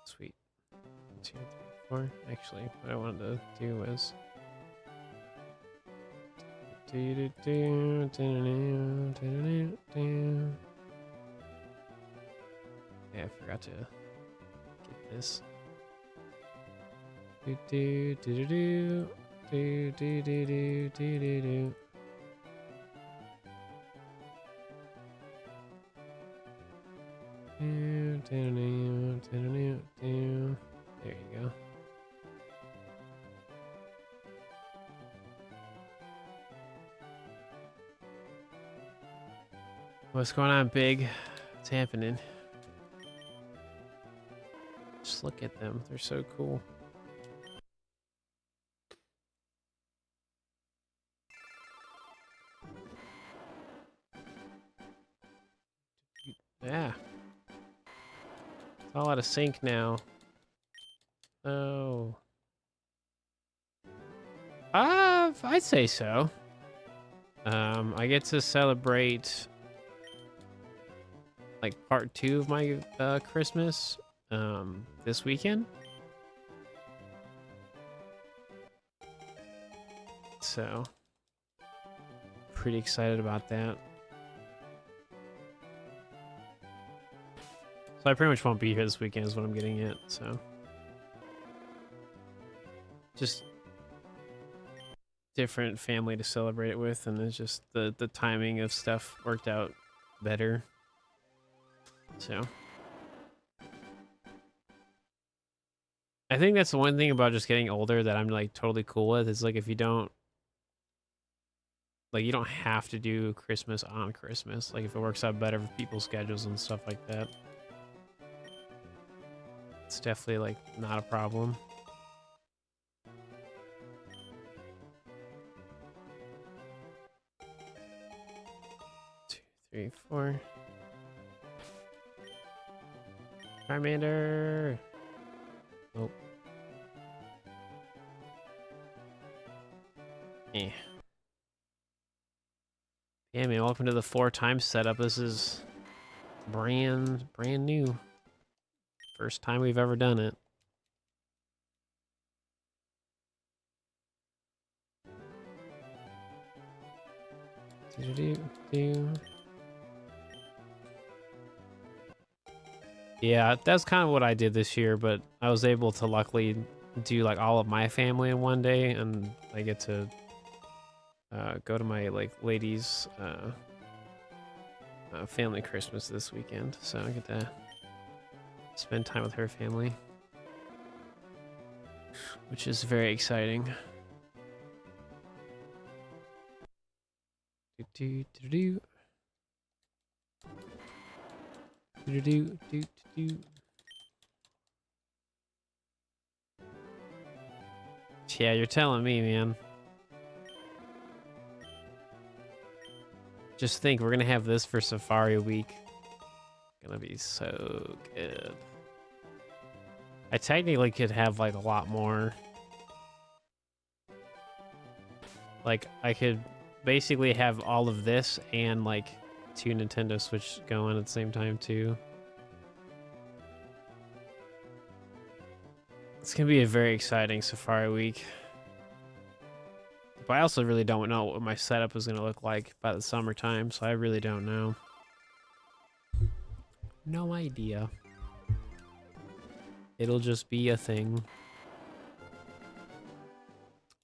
Sweet. 1, 2, 3, 4. Actually, what I wanted to do was. Yeah, I forgot to get this. Do do do do do do do do do do do. There you go. What's going on, Big? What's happening? Just look at them. They're so cool. Yeah. It's all out of sync now. Oh. I'd say so. I get to celebrate like part 2 of my Christmas this weekend. So pretty excited about that. So I pretty much won't be here this weekend is what I'm getting at, so just different family to celebrate it with, and it's just the timing of stuff worked out better. So I think that's the one thing about just getting older that I'm like totally cool with. Is like if you don't like, you don't have to do Christmas on Christmas. Like if it works out better for people's schedules and stuff like that, it's definitely like not a problem. Two, three, four. Charmander. Nope. Eh. Yeah, man, welcome to the 4 times setup. This is brand new. First time we've ever done it. Yeah, that's kind of what I did this year, but I was able to luckily do like all of my family in one day, and I get to go to my like lady's family Christmas this weekend, so I get to spend time with her family, which is very exciting. Yeah, you're telling me, man. Just think, we're gonna have this for Safari Week. Gonna be so good. I technically could have like a lot more. Like I could basically have all of this and like 2 Nintendo Switch going at the same time too. It's gonna be a very exciting Safari Week. But I also really don't know what my setup is gonna look like by the summertime, so I really don't know. No idea. It'll just be a thing.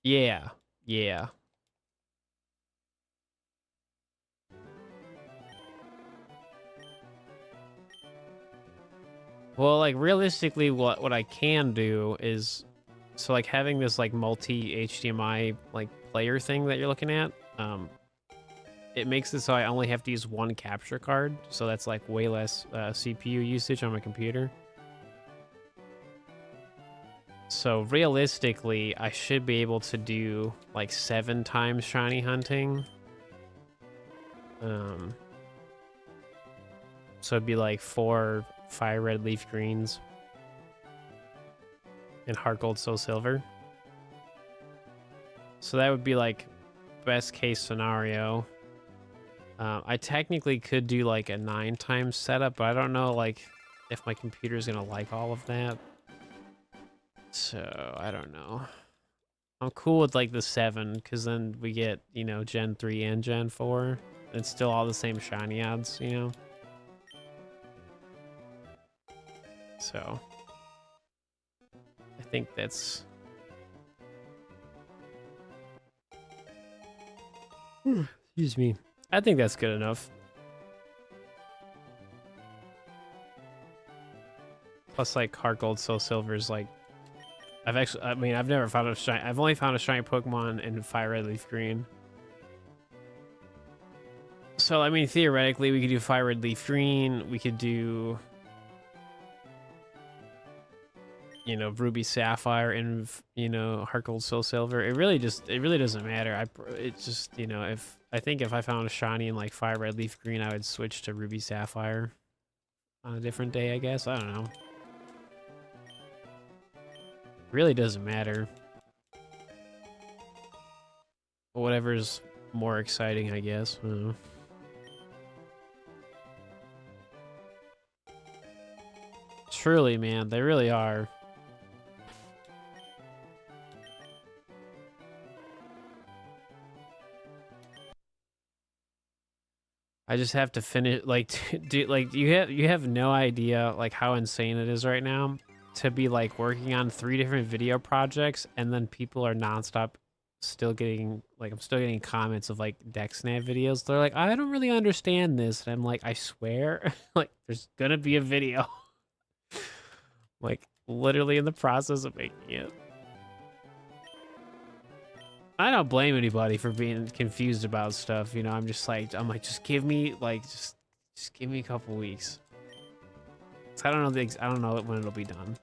Yeah, yeah. Well, like realistically, what I can do is, so like having this like multi HDMI like player thing that you're looking at, it makes it so I only have to use 1 capture card, so that's like way less CPU usage on my computer. So realistically, I should be able to do like 7 times shiny hunting. So it'd be like 4 fire red leaf greens and heart gold soul silver. So that would be like best case scenario. I technically could do like a 9 times setup, but I don't know like if my computer's gonna like all of that. So I don't know. I'm cool with like the 7, because then we get, you know, Gen 3 and Gen 4. It's still all the same shiny odds, you know? So I think that's... Excuse me. I think that's good enough. Plus, like, Heart Gold Soul Silver is like... I've never found a shiny... I've only found a shiny Pokemon in Fire Red Leaf Green. So, I mean, theoretically, we could do Fire Red Leaf Green. We could do... you know, Ruby Sapphire and, you know, Heart Gold Soul Silver. It really doesn't matter. It's just, you know, I think if I found a shiny in like Fire Red Leaf Green, I would switch to Ruby Sapphire on a different day, I guess. I don't know. It really doesn't matter. Whatever's more exciting, I guess. I don't know. Truly, man, they really are. I just have to finish, like, dude, like you have no idea like how insane it is right now to be like working on 3 different video projects, and then people are nonstop still getting like, I'm still getting comments of like DexNav videos. They're like, I don't really understand this, and I'm like, I swear, like there's gonna be a video, like literally in the process of making it. I don't blame anybody for being confused about stuff, you know. I'm like, just give me like, just give me a couple weeks. I don't know I don't know when it'll be done,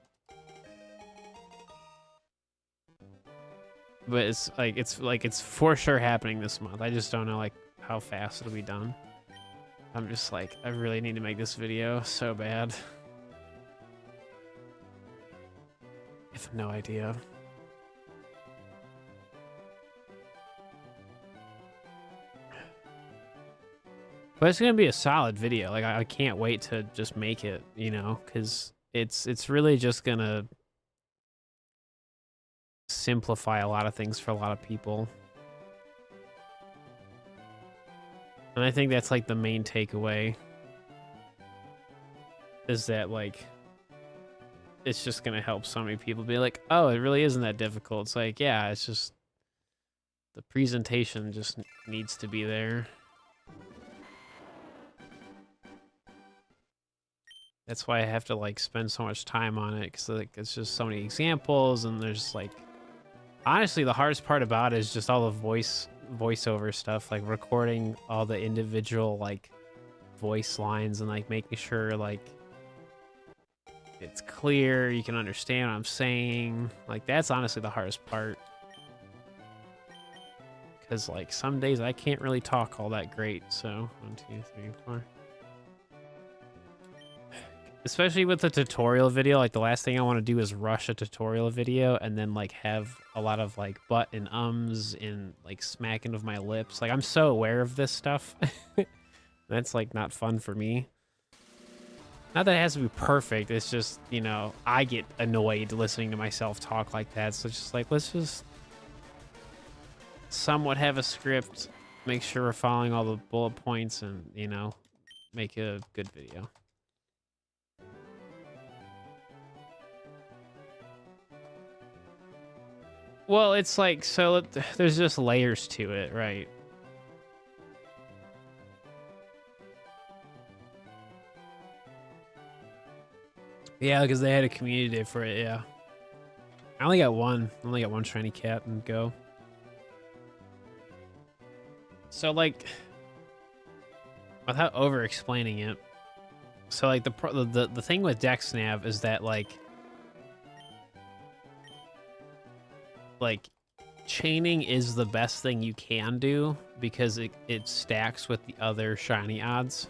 but it's for sure happening this month. I just don't know like how fast it'll be done. I'm just like, I really need to make this video so bad. I have no idea. But it's gonna be a solid video. Like I can't wait to just make it, you know, because it's really just gonna simplify a lot of things for a lot of people. And I think that's like the main takeaway, is that like it's just gonna help so many people be like, oh, it really isn't that difficult. It's like, yeah, it's just the presentation just needs to be there. That's why I have to like spend so much time on it, because like it's just so many examples, and there's like, honestly, the hardest part about it is just all the voiceover stuff, like recording all the individual like voice lines and like making sure like it's clear, you can understand what I'm saying. Like that's honestly the hardest part, because like some days I can't really talk all that great. So 1, 2, 3, 4. Especially with the tutorial video, like the last thing I want to do is rush a tutorial video and then like have a lot of like but and ums and like smacking of my lips. Like I'm so aware of this stuff. That's like not fun for me. Not that it has to be perfect. It's just, you know, I get annoyed listening to myself talk like that. So it's just like, let's just somewhat have a script, make sure we're following all the bullet points, and, you know, make a good video. Well, it's like, so there's just layers to it, right? Yeah, because they had a community day for it, yeah. I only got one shiny cat and go. So like, without over explaining it, so like the thing with DexNav is that like chaining is the best thing you can do, because it stacks with the other shiny odds.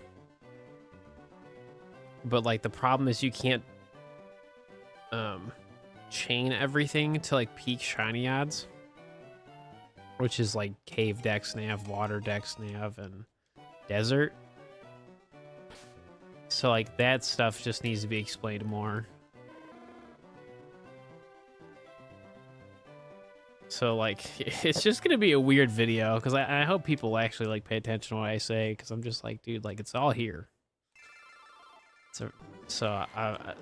But like the problem is you can't chain everything to like peak shiny odds, which is like cave DexNav, water DexNav, and desert. So like that stuff just needs to be explained more. So like it's just gonna be a weird video, because I hope people actually like pay attention to what I say, because I'm just like, dude, like it's all here. So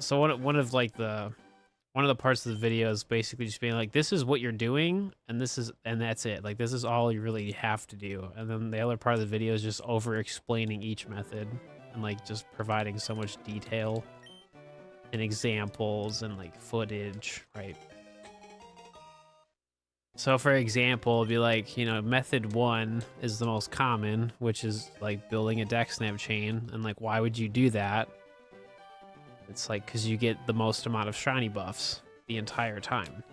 one of the parts of the video is basically just being like, this is what you're doing, and that's it. Like this is all you really have to do. And then the other part of the video is just over explaining each method and like just providing so much detail and examples and like footage, right? So for example, it'd be like, you know, method 1 is the most common, which is like building a DexNav chain. And like, why would you do that? It's like, because you get the most amount of shiny buffs the entire time.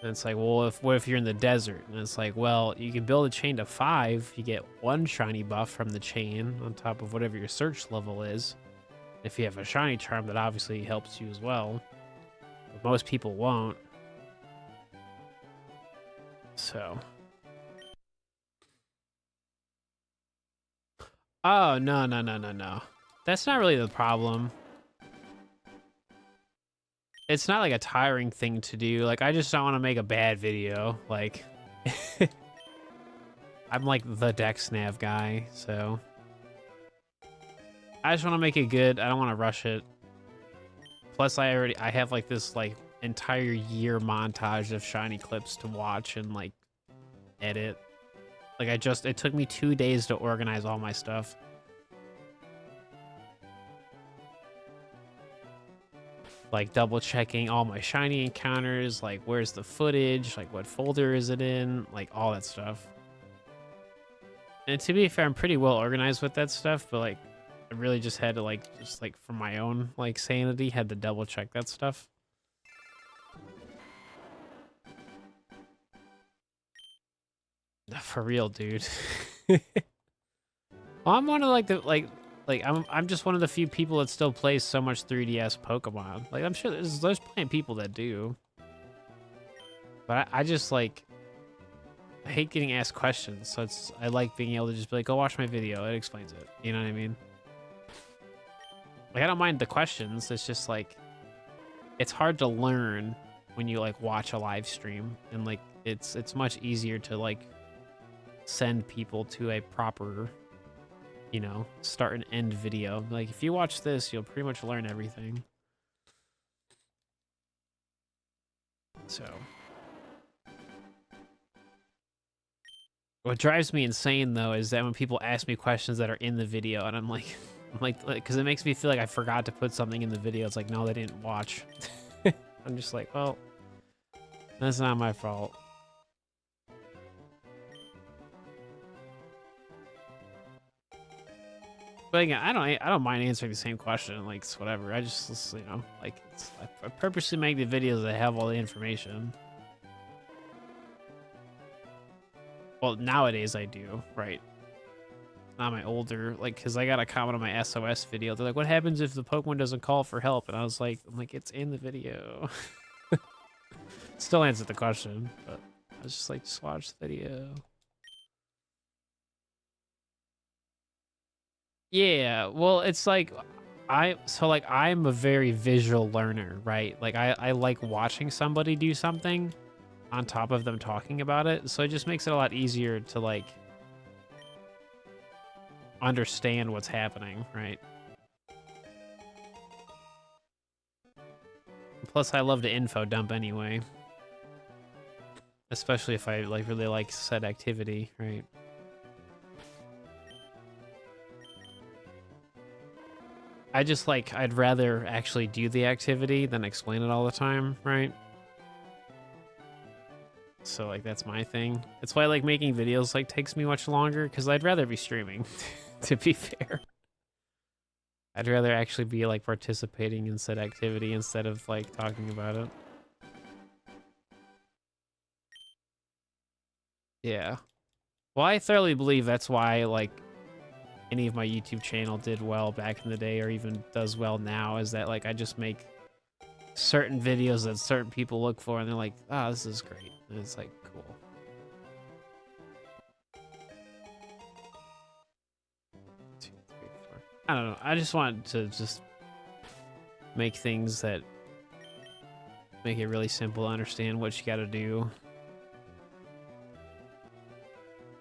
And it's like, well, what if you're in the desert? And it's like, well, you can build a chain to 5. You get 1 shiny buff from the chain on top of whatever your search level is. If you have a shiny charm, that obviously helps you as well. But most people won't. So Oh, no, no, no, no, no. That's not really the problem. It's not like a tiring thing to do. Like, I just don't want to make a bad video. Like, I'm like the DexNav guy, so I just want to make it good. I don't want to rush it. Plus, I have like this like entire year montage of shiny clips to watch and like edit. Like it took me 2 days to organize all my stuff. Like double checking all my shiny encounters, like where's the footage, like what folder is it in, like all that stuff. And to be fair, I'm pretty well organized with that stuff, but like I really just had to like for my own like sanity, had to double check that stuff. For real, dude. Well, I'm one of like I'm just one of the few people that still plays so much 3DS Pokemon. Like I'm sure there's plenty of people that do. But I just like I hate getting asked questions, so I like being able to just be like, go watch my video, it explains it. You know what I mean? Like I don't mind the questions, it's just like it's hard to learn when you like watch a live stream, and like it's much easier to like send people to a proper, you know, start and end video. Like if you watch this, you'll pretty much learn everything. So what drives me insane though is that when people ask me questions that are in the video and I'm like because it makes me feel like I forgot to put something in the video. It's like, no, they didn't watch. I'm just like, well, that's not my fault. But again, I don't mind answering the same question. Like, it's whatever. I just, you know, like, I purposely make the videos that have all the information. Well, nowadays I do, right? Not my older, like, because I got a comment on my SOS video. They're like, what happens if the Pokemon doesn't call for help? And I was like, it's in the video. Still answered the question, but I was just like, just watch the video. Yeah, well, it's like I'm a very visual learner, right? Like I like watching somebody do something on top of them talking about it. So it just makes it a lot easier to like understand what's happening, right? Plus I love to info dump anyway. Especially if I like really like said activity, right? I just like, I'd rather actually do the activity than explain it all the time, right? So like, that's my thing. It's why like making videos like takes me much longer, because I'd rather be streaming, to be fair. I'd rather actually be like participating in said activity instead of like talking about it. Yeah. Well, I thoroughly believe that's why like any of my YouTube channel did well back in the day or even does well now, is that like I just make certain videos that certain people look for and they're like, oh, this is great. And it's like, cool. Two, three, four. I don't know. I just want to just make things that make it really simple to understand what you got to do.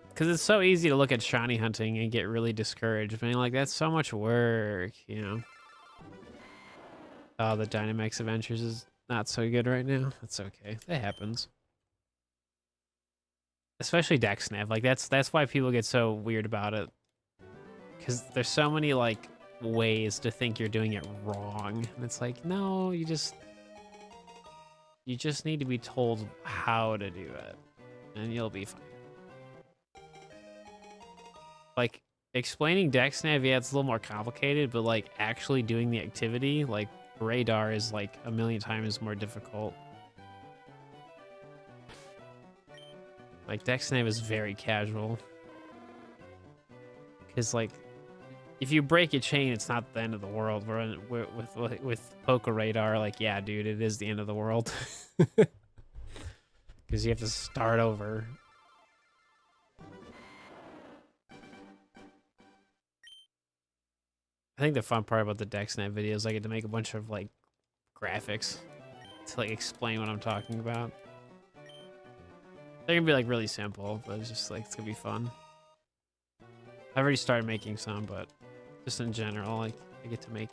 Because it's so easy to look at shiny hunting and get really discouraged. I mean, like, that's so much work, you know? Oh, the Dynamax Adventures is not so good right now. That's okay. That happens. Especially DexNav. Like, that's why people get so weird about it. Because there's so many, like, ways to think you're doing it wrong. And it's like, no, you just need to be told how to do it. And you'll be fine. Like, explaining DexNav, yeah, it's a little more complicated, but like actually doing the activity, like radar is like a million times more difficult. Like DexNav is very casual. Because like, if you break a chain, it's not the end of the world. With Poké Radar, like, yeah, dude, it is the end of the world. Because you have to start over. I think the fun part about the DexNet videos, I get to make a bunch of like graphics to like explain what I'm talking about. They're gonna be like really simple, but it's just like it's gonna be fun. I've already started making some, but just in general, like I get to make.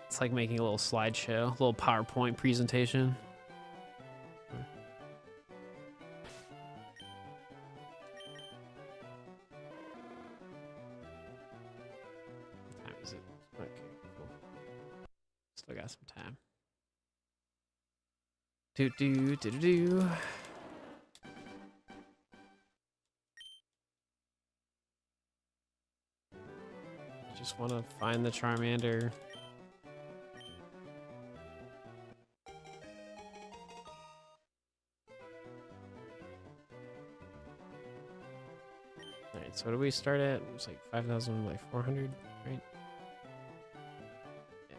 It's like making a little slideshow, a little PowerPoint presentation. What time is it? Okay, cool. Still got some time. Do. I just want to find the Charmander. Alright, so what do we start at? It was like 5,000, like 400, right? Yeah.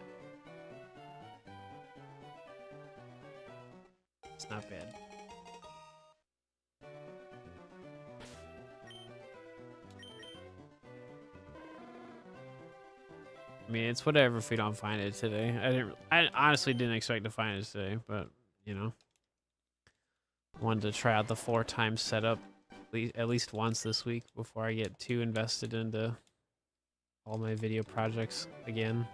It's not bad. I mean, it's whatever if we don't find it today. I honestly didn't expect to find it today, but, you know. Wanted to try out the 4x setup at least once this week before I get too invested into all my video projects again.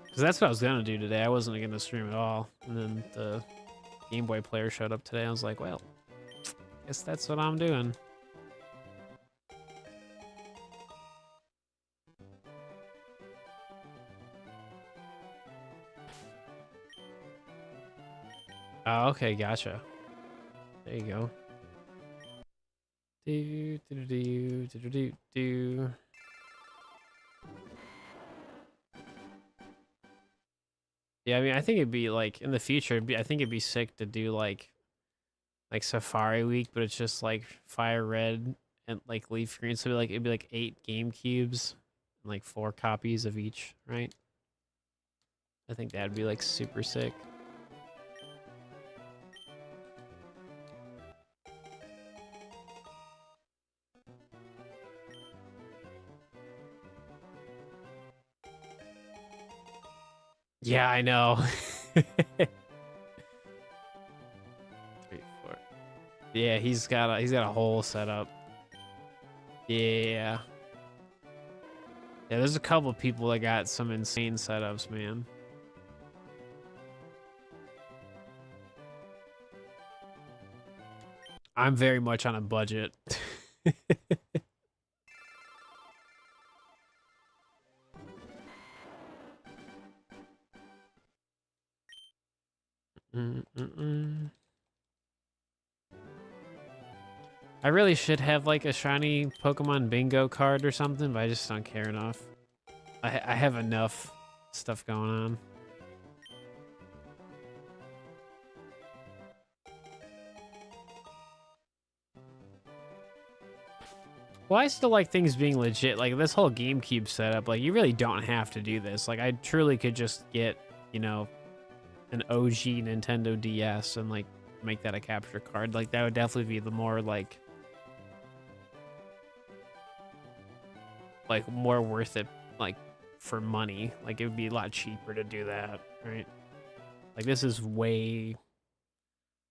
Because that's what I was going to do today. I wasn't going to stream at all. And then the Game Boy player showed up today. I was like, well, guess that's what I'm doing. Oh, okay, gotcha. There you go. Do. Yeah, I mean, I think it'd be like in the future. I think it'd be sick to do like Safari Week, but it's just like Fire Red and like Leaf Green. So it'd be like 8 Game Cubes, and like 4 copies of each, right? I think that'd be like super sick. Yeah, I know. 3, 4. Yeah, he's got a whole setup. Yeah. Yeah, there's a couple of people that got some insane setups, man. I'm very much on a budget. I really should have like a shiny Pokemon bingo card or something, but I just don't care enough. I have enough stuff going on. Well, I still like things being legit. Like this whole GameCube setup, like you really don't have to do this. Like I truly could just get, you know, an OG Nintendo DS and like make that a capture card. Like that would definitely be the more like more worth it, like for money. Like it would be a lot cheaper to do that, right? Like this is way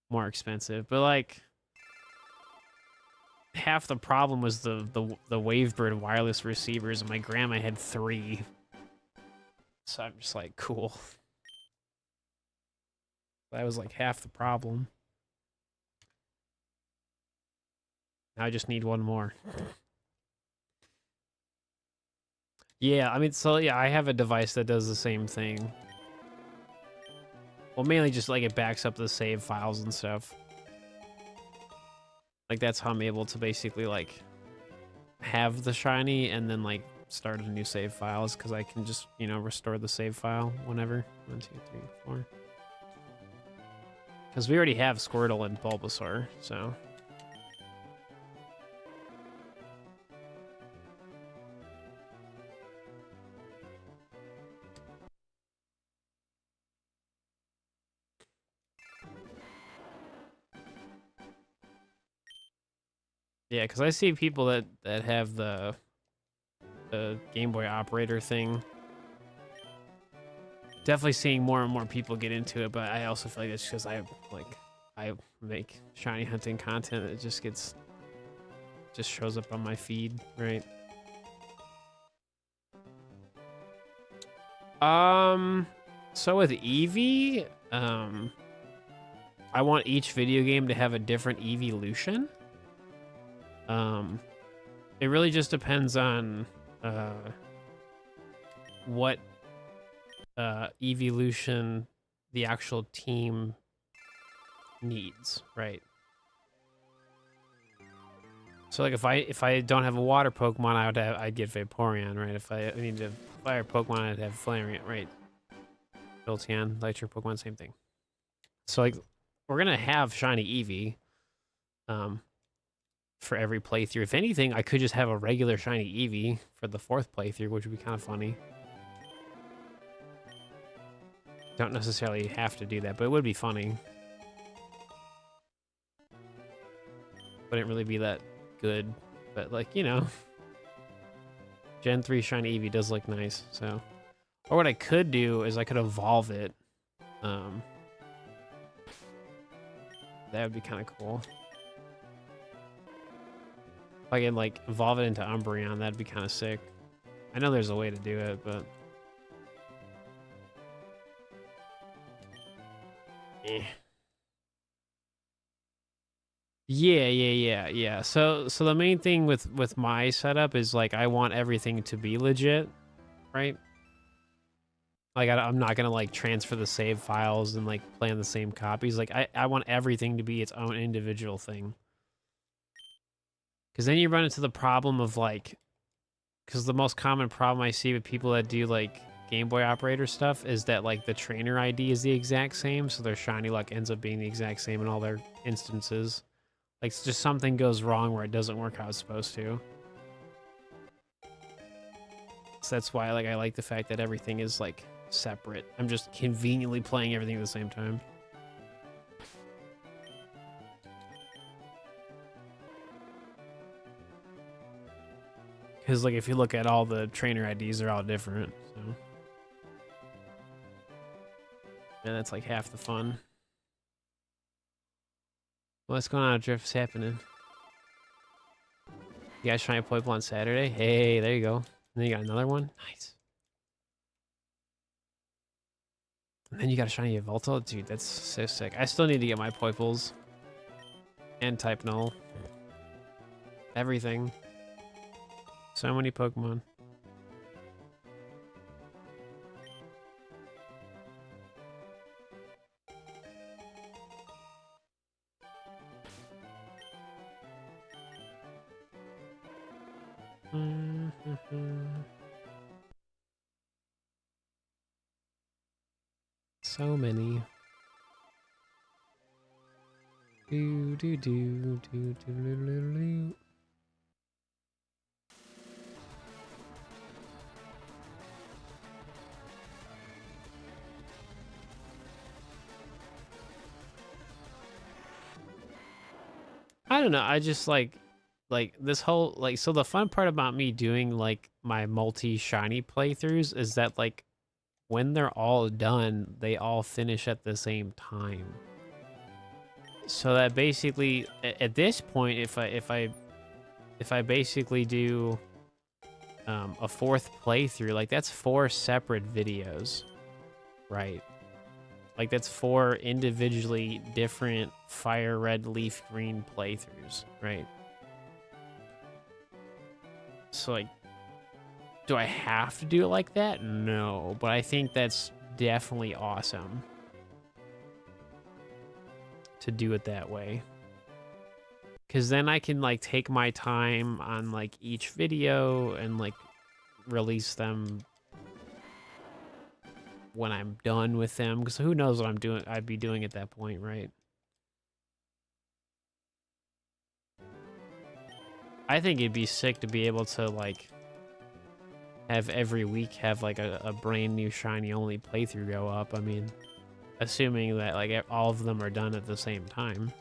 more expensive, but like half the problem was the Wavebird wireless receivers, and my grandma had 3. So I'm just like, cool. That was like half the problem. Now I just need one more. Yeah, I mean, so yeah, I have a device that does the same thing. Well, mainly just like it backs up the save files and stuff. Like that's how I'm able to basically like have the shiny and then like start a new save files, because I can just, you know, restore the save file whenever. 1, 2, 3, 4. Because we already have Squirtle and Bulbasaur, so. Yeah, because I see people that have the Game Boy operator thing. Definitely seeing more and more people get into it, but I also feel like it's because I make shiny hunting content. It just shows up on my feed, right? So with Eevee, I want each video game to have a different evolution. It really just depends on what evolution the actual team needs, right? So like if I don't have a water Pokemon, I'd get Vaporeon, right? If I need a fire Pokemon, I'd have Flareon, right? Jolteon, Electric Pokemon, same thing. So like we're gonna have shiny Eevee for every playthrough. If anything, I could just have a regular shiny Eevee for the 4th playthrough, which would be kind of funny. Don't necessarily have to do that, but it would be funny. Wouldn't really be that good, but like, you know, Gen 3 shiny Eevee does look nice, so. Or what I could do is I could evolve it. That would be kind of cool. If I could like evolve it into Umbreon, that'd be kind of sick. I know there's a way to do it, but yeah. So the main thing with my setup is like I want everything to be legit, right? Like I'm not gonna like transfer the save files and like play on the same copies. Like I want everything to be its own individual thing. Because then you run into the problem of like, because the most common problem I see with people that do like Game Boy operator stuff is that like the trainer ID is the exact same, so their shiny luck ends up being the exact same in all their instances. Like it's just something goes wrong where it doesn't work how it's supposed to. So that's why like I like the fact that everything is like separate. I'm just conveniently playing everything at the same time. Because like if you look at all the trainer IDs, they're all different. So, and that's like half the fun. What's going on, Drift's happening? You guys trying to play on Saturday? Hey, there you go. And then you got another one. Nice. And then you got a shiny Volta? Dude, that's so sick. I still need to get my Poiples. And Type Null. Everything. So many Pokemon. So many. Do do do do do do do do. I don't know. I just like this whole like so the fun part about me doing like my multi shiny playthroughs is that like when they're all done, they all finish at the same time. So that basically at this point if I basically do a 4th playthrough, like that's 4 separate videos, right? Like that's 4 individually different fire red, leaf green playthroughs, right? So like, do I have to do it like that? No, but I think that's definitely awesome to do it that way. Because then I can like take my time on like each video and like release them when I'm done with them. Because who knows what I'd be doing at that point, right? I think it'd be sick to be able to like have every week have like a brand new shiny only playthrough go up. I mean, assuming that like all of them are done at the same time,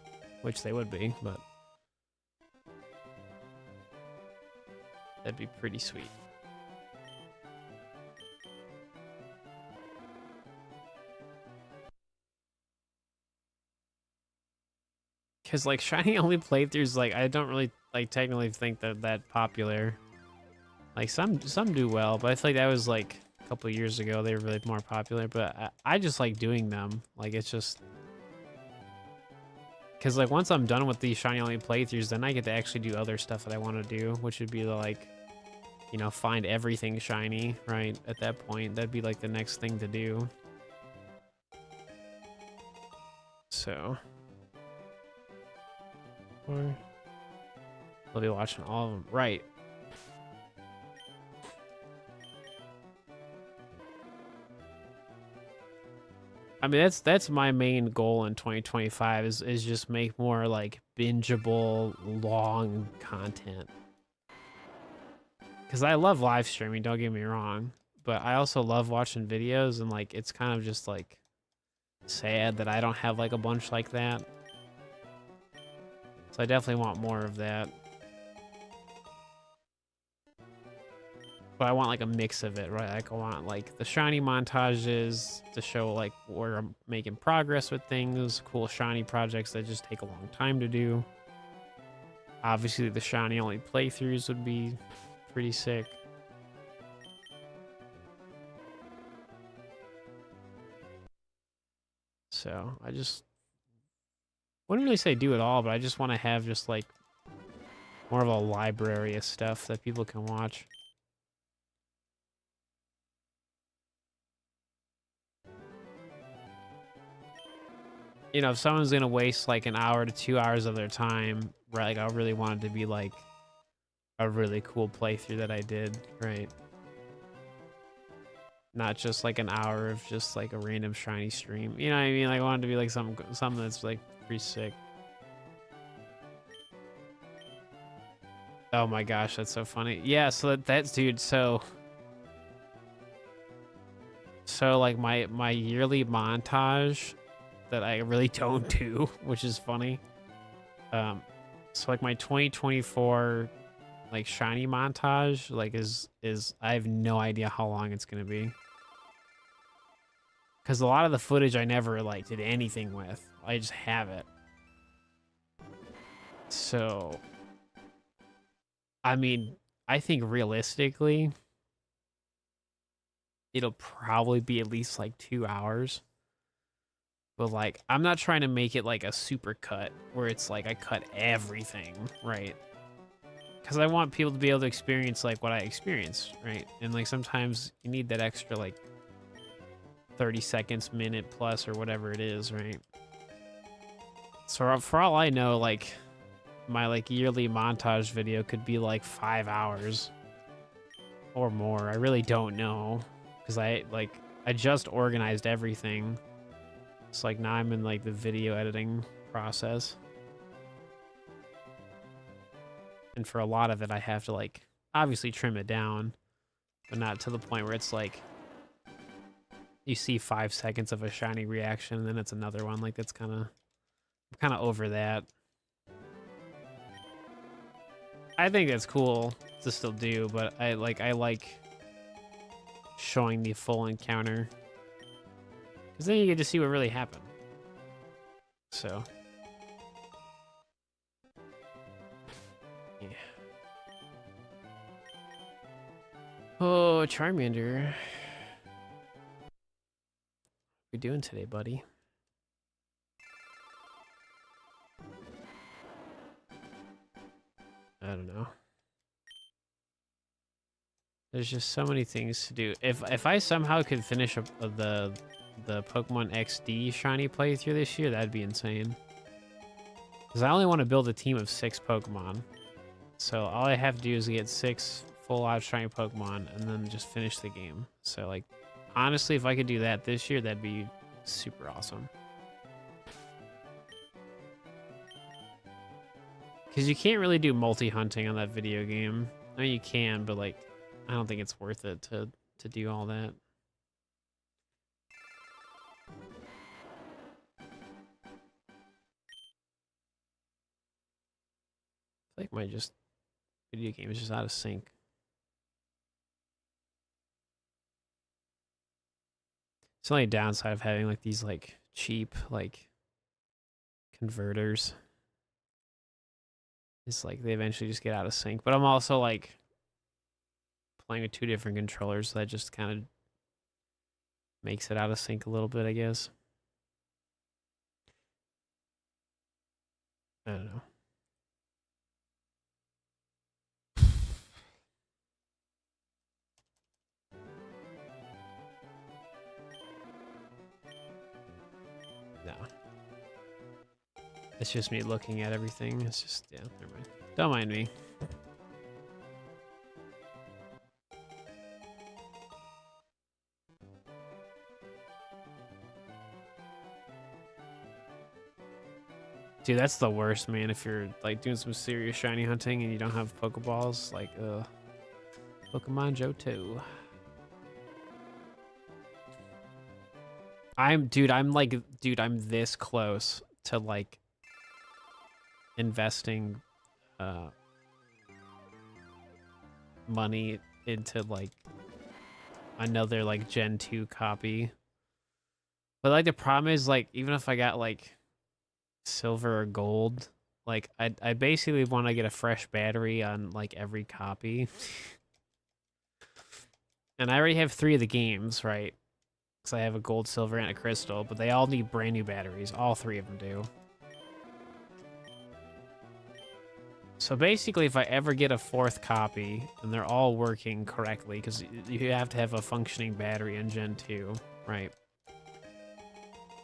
which they would be, but That'd be pretty sweet. Because, like, shiny only playthroughs, like, I don't really, like, technically think they're that popular. Like, some do well, but I feel like that was, like, a couple of years ago. They were really more popular, but I just like doing them. Like, it's just... Because, like, once I'm done with these shiny only playthroughs, then I get to actually do other stuff that I want to do, which would be, like, you know, find everything shiny, right? At that point, that'd be, like, the next thing to do. So... We'll be watching all of them. Right. I mean, that's my main goal in 2025 is just make more like bingeable, long content. Because I love live streaming, don't get me wrong, but I also love watching videos, and like it's kind of just like sad that I don't have like a bunch like that. So I definitely want more of that. But I want like a mix of it, right? Like I want like the shiny montages to show like where I'm making progress with things, cool shiny projects that just take a long time to do. Obviously the shiny only playthroughs would be pretty sick. So I just wouldn't really say do it all, but I just want to have just like more of a library of stuff that people can watch. You know, if someone's gonna waste like an hour to 2 hours of their time, right? Like I really want it to be like a really cool playthrough that I did, right? Not just like an hour of just like a random shiny stream. You know what I mean? Like I want it to be like something that's like pretty sick. Oh my gosh, that's so funny. Yeah, so that's dude, so like my yearly montage that I really don't do, which is funny. So like my 2024 like shiny montage like is I have no idea how long it's gonna be. Because a lot of the footage I never like did anything with. I just have it. So I mean, I think realistically it'll probably be at least like 2 hours. But like I'm not trying to make it like a super cut where it's like I cut everything, right? Because I want people to be able to experience like what I experienced, right? And like sometimes you need that extra like 30 seconds, minute plus, or whatever it is, right? So for all I know, like my like yearly montage video could be like 5 hours or more. I really don't know because I just organized everything. It's like now I'm in like the video editing process. And for a lot of it, I have to like obviously trim it down, but not to the point where it's like you see 5 seconds of a shiny reaction and then it's another one. Like that's I'm kind of over that. I think that's cool to still do, but I like showing the full encounter because then you get to see what really happened. So yeah. Oh, Charmander. What you doing today, buddy? I don't know. There's just so many things to do. If I somehow could finish up the Pokemon XD shiny playthrough this year, that'd be insane. Because I only want to build a team of 6 Pokemon. So all I have to do is get 6 full out shiny Pokemon and then just finish the game. So like, honestly, if I could do that this year, that'd be super awesome. Because you can't really do multi-hunting on that video game. I mean, you can, but like, I don't think it's worth it to do all that. Like my video game is just out of sync. It's the only downside of having like these like cheap like converters. It's like they eventually just get out of sync. But I'm also like playing with 2 different controllers, so that just kind of makes it out of sync a little bit, I guess. I don't know. No. It's just me looking at everything. It's just, yeah, never mind. Don't mind me. Dude, that's the worst, man. If you're like doing some serious shiny hunting and you don't have Pokeballs, like, Pokemon Johto. I'm this close to like investing money into like another like Gen 2 copy. But like the problem is like even if I got like silver or gold, like I basically want to get a fresh battery on like every copy. And I already have 3 of the games, right? Because I have a gold, silver, and a crystal, but they all need brand new batteries. All 3 of them do. So basically, if I ever get a 4th copy, and they're all working correctly, because you have to have a functioning battery in Gen 2, right?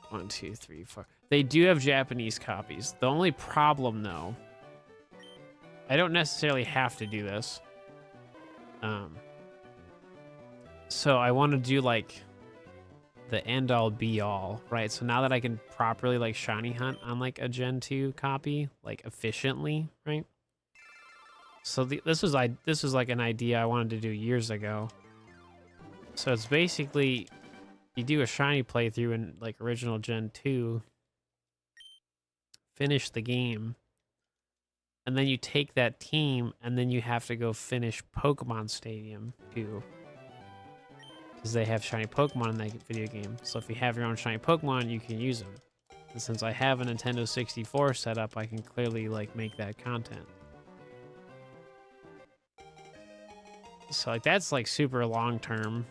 1, 2, 3, 4. They do have Japanese copies. The only problem, though, I don't necessarily have to do this. So I want to do, like, the end-all, be-all, right? So now that I can properly, like, shiny hunt on, like, a Gen 2 copy, like, efficiently, right? So this was like an idea I wanted to do years ago. So it's basically you do a shiny playthrough in like original Gen 2, finish the game, and then you take that team and then you have to go finish Pokemon Stadium 2. Because they have shiny Pokemon in that video game. So if you have your own shiny Pokemon, you can use them. And since I have a Nintendo 64 set up, I can clearly like make that content. So like that's like super long term.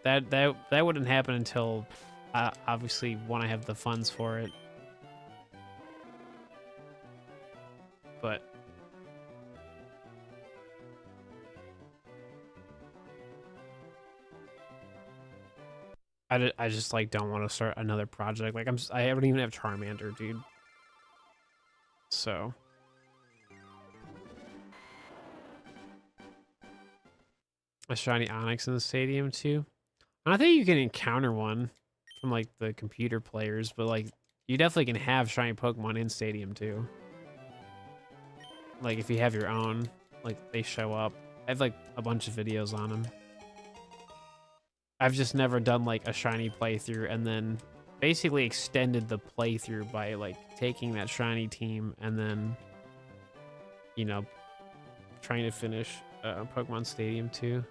That wouldn't happen until obviously when I have the funds for it. But I just like don't want to start another project. Like I don't even have Charmander, dude. So a shiny Onyx in the stadium too. I think you can encounter one from like the computer players, but like you definitely can have shiny Pokemon in Stadium too. Like if you have your own, like they show up. I have like a bunch of videos on them. I've just never done like a shiny playthrough and then basically extended the playthrough by like taking that shiny team and then, you know, trying to finish Pokemon Stadium 2.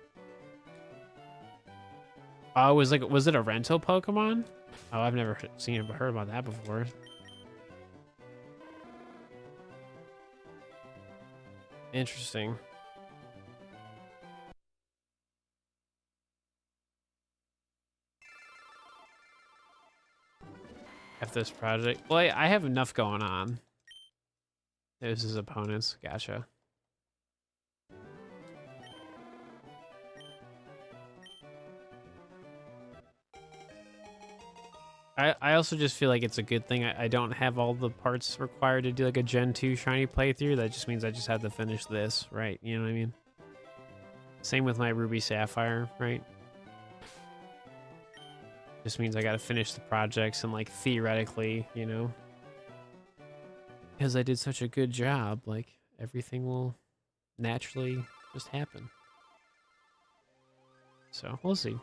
Oh, was it a rental Pokemon? Oh, I've never seen or heard about that before. Interesting. After this project, well, I have enough going on. There's his opponents. Gotcha. I also just feel like it's a good thing I don't have all the parts required to do like a Gen 2 shiny playthrough. That just means I just have to finish this, right? You know what I mean? Same with my Ruby Sapphire, right? Just means I gotta finish the projects and like theoretically, you know, because I did such a good job, like everything will naturally just happen. So we'll see.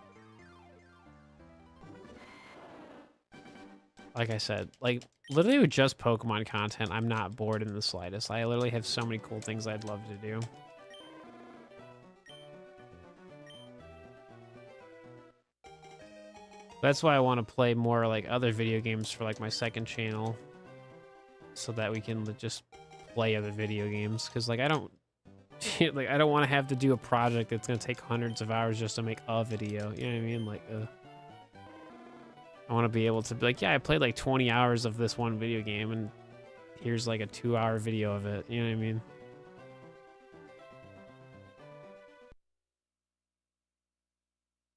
Like I said, like literally with just Pokemon content, I'm not bored in the slightest. I literally have so many cool things I'd love to do. That's why I want to play more like other video games for like my second channel, so that we can just play other video games. Because like I don't like I don't want to have to do a project that's gonna take hundreds of hours just to make a video. You know what I mean? Like I want to be able to be like, yeah, I played like 20 hours of this one video game, and here's like a 2-hour video of it. You know what I mean?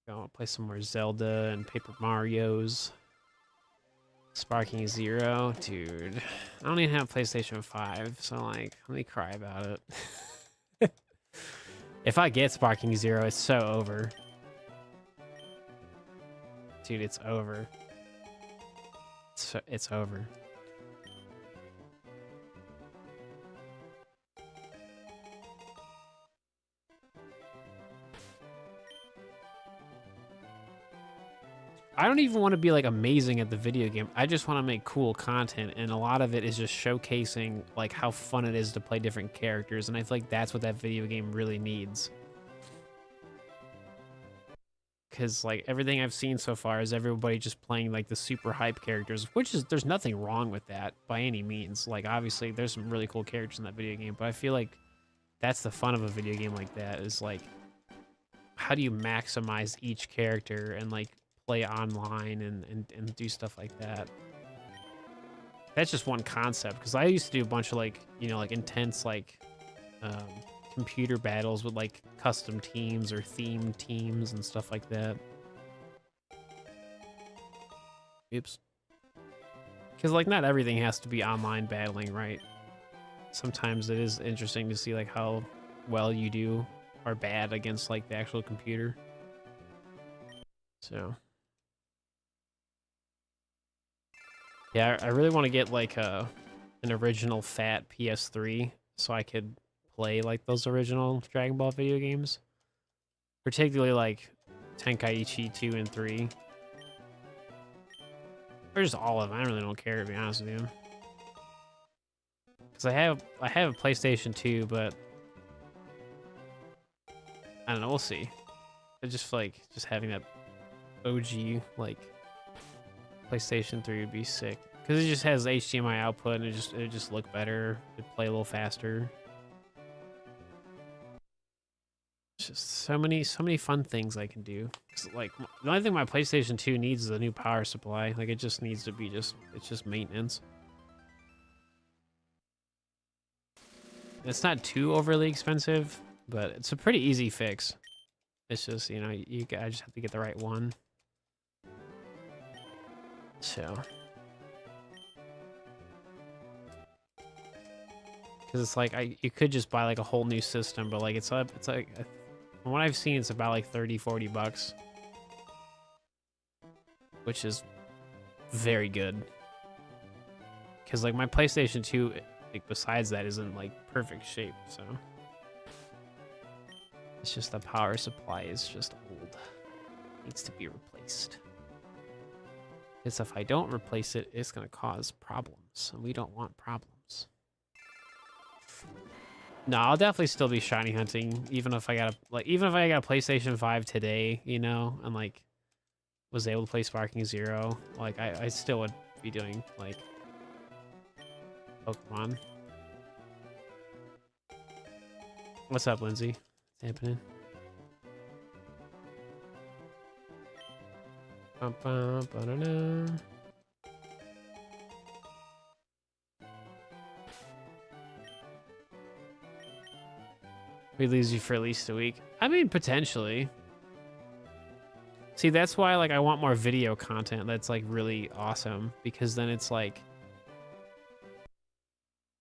I want to play some more Zelda and Paper Mario's. Sparking Zero, dude. I don't even have PlayStation 5, so like, let me cry about it. If I get Sparking Zero, it's so over. Dude, it's over. It's over. I don't even want to be like amazing at the video game. I just want to make cool content, and a lot of it is just showcasing like how fun it is to play different characters, and I feel like that's what that video game really needs. Because like everything I've seen so far is everybody just playing like the super hype characters, which is, there's nothing wrong with that by any means. Like obviously there's some really cool characters in that video game, but I feel like that's the fun of a video game like that, is like how do you maximize each character and like play online and do stuff like that. That's just one concept, because I used to do a bunch of like, you know, like intense like computer battles with like custom teams or themed teams and stuff like that. Oops. Because like not everything has to be online battling, right? Sometimes it is interesting to see like how well you do or bad against like the actual computer. So yeah, I really want to get like an original fat PS3 so I could play like those original Dragon Ball video games. Particularly like Tenkaichi 2 and 3. Or just all of them. I really don't care, to be honest with you. Because I have a PlayStation 2, but I don't know, we'll see. I just feel like just having that OG like PlayStation 3 would be sick, because it just has HDMI output and it just look better. It'd play a little faster. It's just so many fun things I can do. Like the only thing my PlayStation 2 needs is a new power supply. Like it just needs to be it's just maintenance. It's not too overly expensive, but it's a pretty easy fix. It's just, you know, I just have to get the right one. So, because it's like you could just buy like a whole new system, but like it's like from what I've seen, it's about like 30-40 bucks, which is very good. Because like my PlayStation 2, like besides that, isn't like perfect shape, so it's just the power supply is just old, needs to be replaced. Because if I don't replace it, it's going to cause problems, and we don't want problems. No, I'll definitely still be shiny hunting, even if I got a PlayStation 5 today, you know, and like was able to play Sparking Zero. Like I still would be doing like Pokemon. What's up, Lindsay? What's happening? We lose you for at least a week. I mean, potentially. See, that's why like I want more video content that's like really awesome, because then it's like,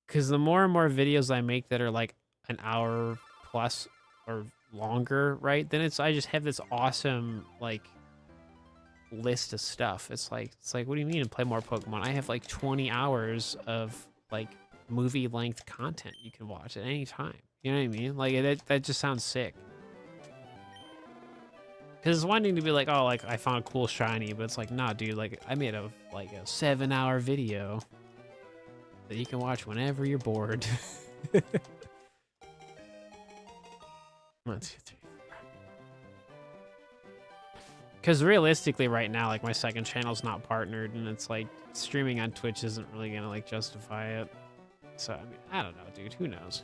because the more and more videos I make that are like an hour plus or longer, right? Then I just have this awesome like list of stuff. It's like what do you mean to play more Pokemon? I have like 20 hours of like movie length content you can watch at any time. You know what I mean? Like that just sounds sick. Because it's one thing to be like, oh, like I found a cool shiny, but it's like, nah, dude, like I made a 7-hour video that you can watch whenever you're bored. 1, 2, 3, 4. Because realistically right now, like, my second channel's not partnered, and it's like streaming on Twitch isn't really gonna like justify it. So I mean, I don't know, dude. Who knows?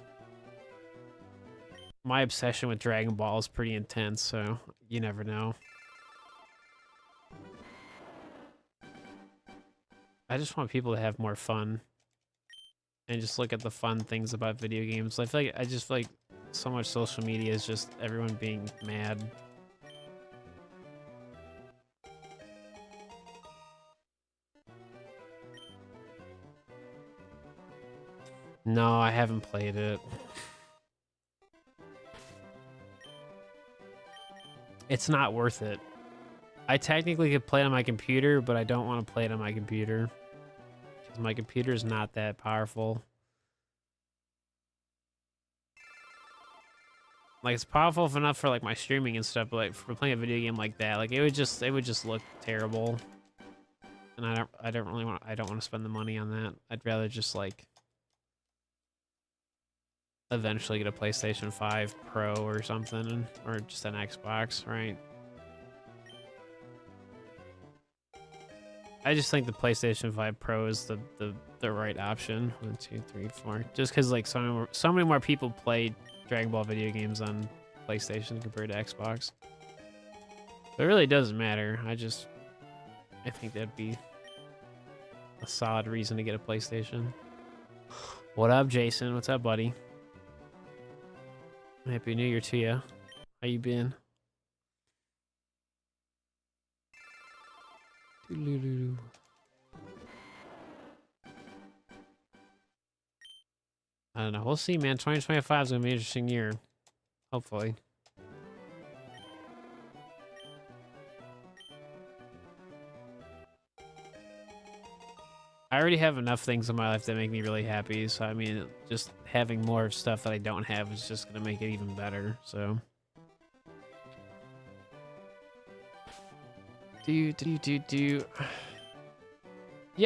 My obsession with Dragon Ball is pretty intense, so you never know. I just want people to have more fun and just look at the fun things about video games. I feel like so much social media is just everyone being mad. No, I haven't played it. It's not worth it. I technically could play it on my computer, but I don't want to play it on my computer. Because my computer is not that powerful. Like, it's powerful enough for like my streaming and stuff, but like for playing a video game like that, like it would just look terrible. And I don't want to spend the money on that. I'd rather just like eventually get a PlayStation 5 Pro or something, or just an Xbox, right? I just think the PlayStation 5 Pro is the right option. 1, 2, 3, 4. Just because like so many more people play Dragon Ball video games on PlayStation compared to Xbox. But it really doesn't matter. I think that'd be a solid reason to get a PlayStation. What up, Jason? What's up, buddy? Happy New Year to you. How you been? I don't know. We'll see, man. 2025 is going to be an interesting year. Hopefully. I already have enough things in my life that make me really happy. So, I mean, just having more stuff that I don't have is just going to make it even better. So. Yeah,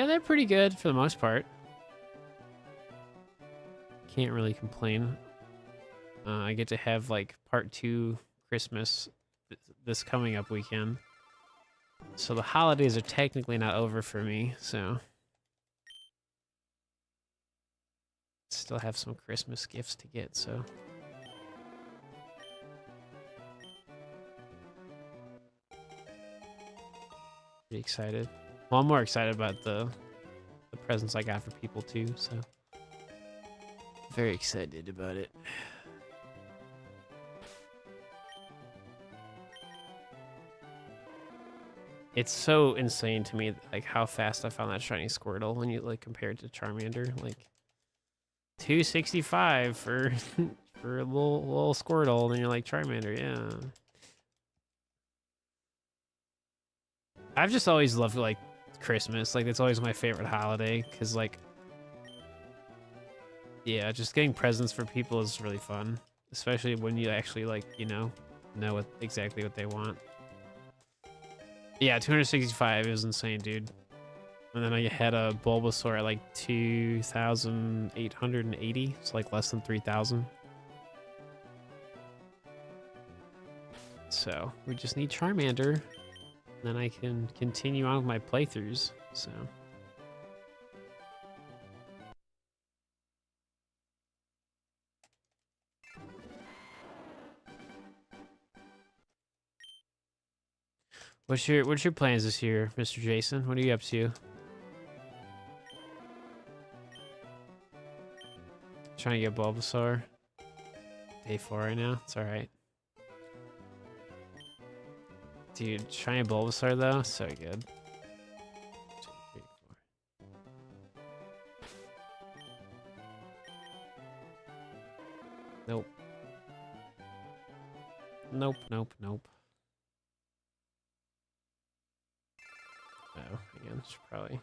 they're pretty good for the most part. Can't really complain. I get to have like part 2 Christmas this coming up weekend. So the holidays are technically not over for me, so. Still have some Christmas gifts to get, so. Pretty excited. Well, I'm more excited about the presents I got for people too, so. Very excited about it. It's so insane to me, like how fast I found that shiny Squirtle when you like compare it to Charmander. Like 265 for for a little Squirtle, and you're like Charmander, yeah. I've just always loved like Christmas. Like it's always my favorite holiday because like, yeah, just getting presents for people is really fun, especially when you actually like know exactly what they want. Yeah, 265 is insane, dude. And then I had a Bulbasaur at like 2,880. It's like less than 3,000. So we just need Charmander. Then I can continue on with my playthroughs. So. What's your plans this year, Mr. Jason? What are you up to? Trying to get Bulbasaur. Day 4 right now. It's all right. Dude, trying Bulbasaur though, so good. 2, 3, 4. Nope. Nope, nope, nope. Oh, again, should probably.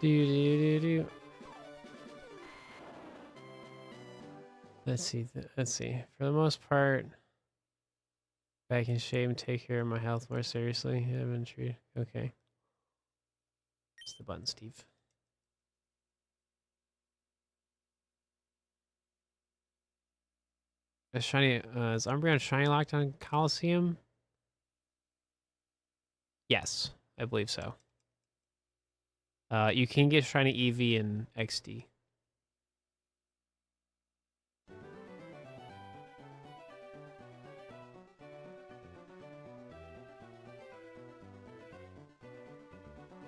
Do do do do. Let's see. Let's see. For the most part, back in shape and take care of my health more seriously. I've been treated. Okay. Press the button, Steve. Is Umbreon shiny locked on Coliseum? Yes, I believe so. You can get shiny EV and XD.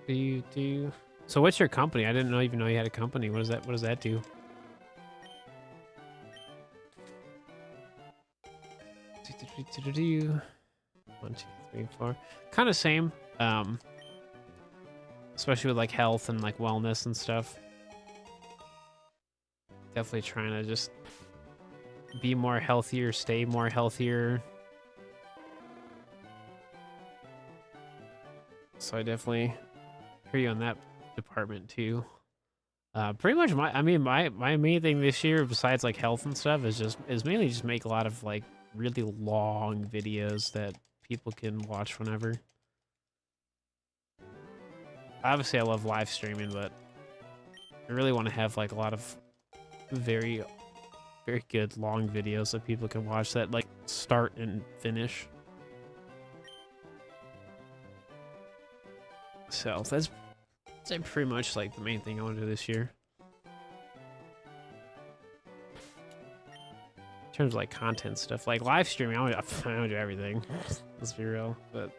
Do so what's your company? I didn't even know you had a company. What does that do? One, two, three, four. Kind of same. Especially with like health and like wellness and stuff. Definitely trying to just be more healthier, stay more healthier. So I definitely hear you on that department too. Pretty much my main thing this year, besides like health and stuff, is mainly just make a lot of like really long videos that people can watch whenever. Obviously, I love live streaming, but I really want to have like a lot of very, very good long videos that people can watch that like start and finish. So that's pretty much like the main thing I want to do this year. In terms of like content stuff, like live streaming, I want to do everything. Let's be real, but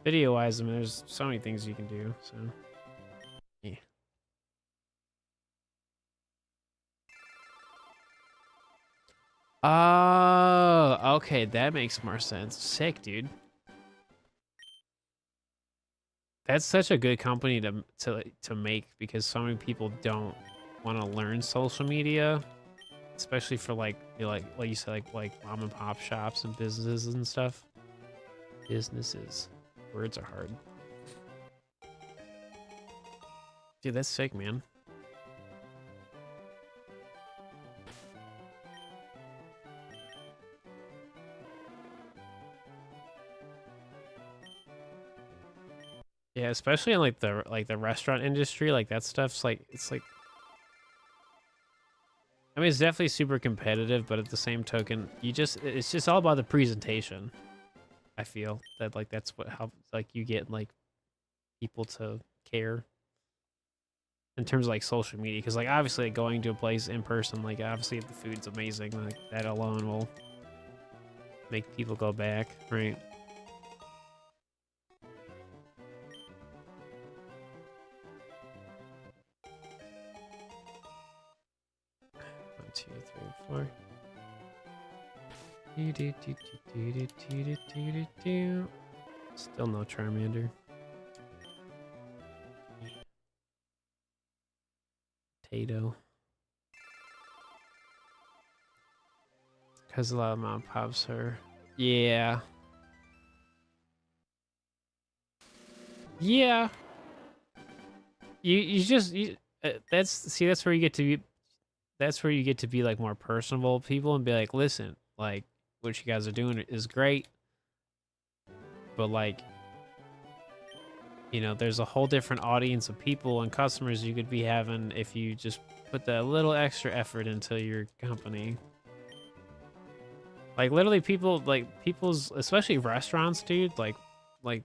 video wise, I mean, there's so many things you can do. So yeah. Oh, okay, that makes more sense. Sick, dude. That's such a good company to make, because so many people don't want to learn social media, especially for like like you said, like mom and pop shops and businesses and stuff. Businesses, words are hard. Dude, that's sick, man. Yeah, especially in like the restaurant industry, like that stuff's like, it's like, I mean, it's definitely super competitive, but at the same token, it's just all about the presentation. I feel that like that's how like you get like people to care in terms of like social media, because like obviously like, going to a place in person, like obviously if the food's amazing, like that alone will make people go back, right? 1, 2, 3, 4. Still no Charmander. Potato. Because a lot of mom pops are. Yeah. Yeah. That's where you get to be. That's where you get to be like more personable with people and be like, listen, like what you guys are doing is great, but like, you know, there's a whole different audience of people and customers you could be having if you just put that little extra effort into your company. Like literally people's, especially restaurants, dude, like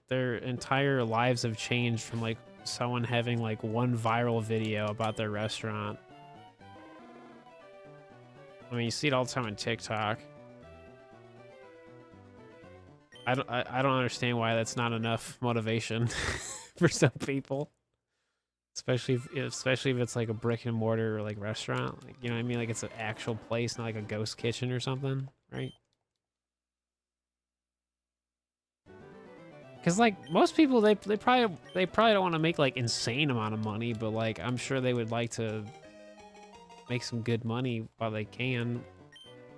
their entire lives have changed from like someone having like one viral video about their restaurant. I mean, you see it all the time on TikTok. I don't understand why that's not enough motivation for some people, especially if it's like a brick and mortar or like restaurant, like, you know what I mean, like it's an actual place, not like a ghost kitchen or something, right? Because like most people, they probably don't want to make like insane amount of money, but like I'm sure they would like to make some good money while they can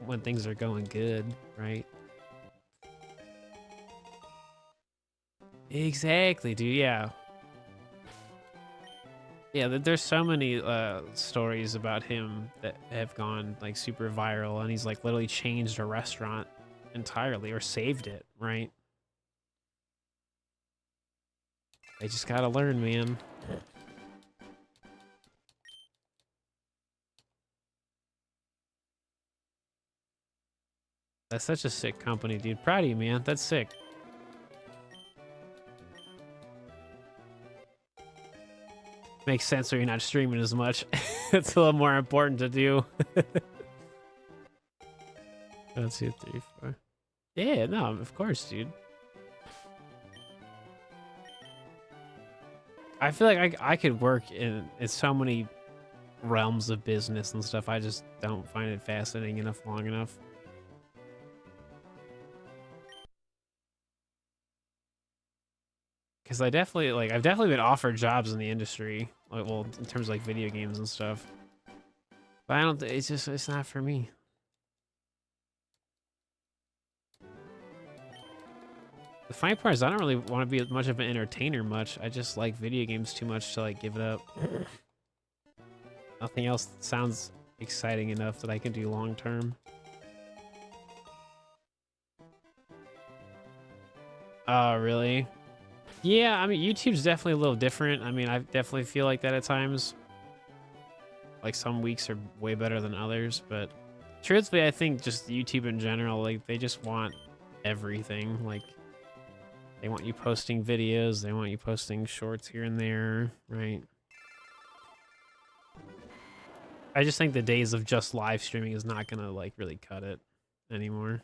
when things are going good, right? Exactly, dude. Yeah. Yeah, there's so many stories about him that have gone like super viral, and he's like literally changed a restaurant entirely or saved it, right? They just gotta learn, man. That's such a sick company, dude. Proud of you, man. That's sick. Makes sense when you're not streaming as much. It's a little more important to do. 1, 2, 3, 4. Yeah, no, of course, dude. I feel like I could work in so many realms of business and stuff. I just don't find it fascinating enough long enough. Because I've definitely been offered jobs in the industry, like, well, in terms of like video games and stuff. But I don't. It's not for me. The funny part is I don't really want to be much of an entertainer much. I just like video games too much to like give it up. Nothing else sounds exciting enough that I can do long term. Oh, really? Yeah, I mean, YouTube's definitely a little different. I mean, I definitely feel like that at times. Like some weeks are way better than others, but truthfully, I think just YouTube in general, like they just want everything. Like they want you posting videos, they want you posting shorts here and there, right? I just think the days of just live streaming is not gonna like really cut it anymore.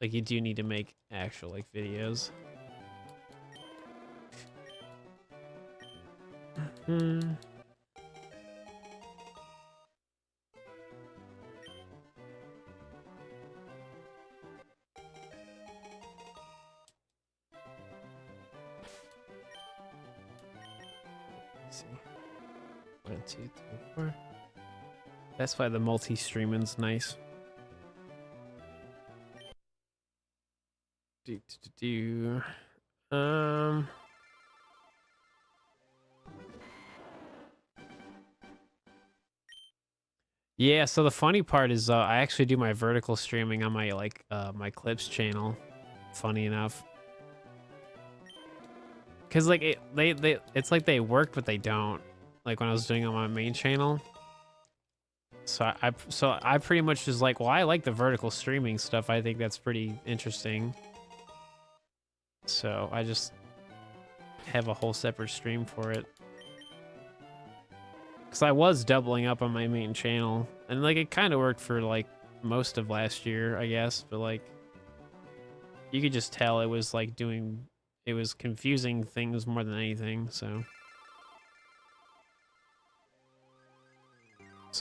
Like you do need to make actual like videos. Hmm. Let's see. 1, 2, 3, 4. That's why the multi-streaming's nice. Um. Yeah, so the funny part is I actually do my vertical streaming on my my clips channel. Funny enough. Cause like it's like they work but they don't. Like when I was doing it on my main channel. So I pretty much just like, well, I like the vertical streaming stuff. I think that's pretty interesting. So I just have a whole separate stream for it. Cause I was doubling up on my main channel, and like it kind of worked for like most of last year, I guess. But like, you could just tell it was like it was confusing things more than anything. So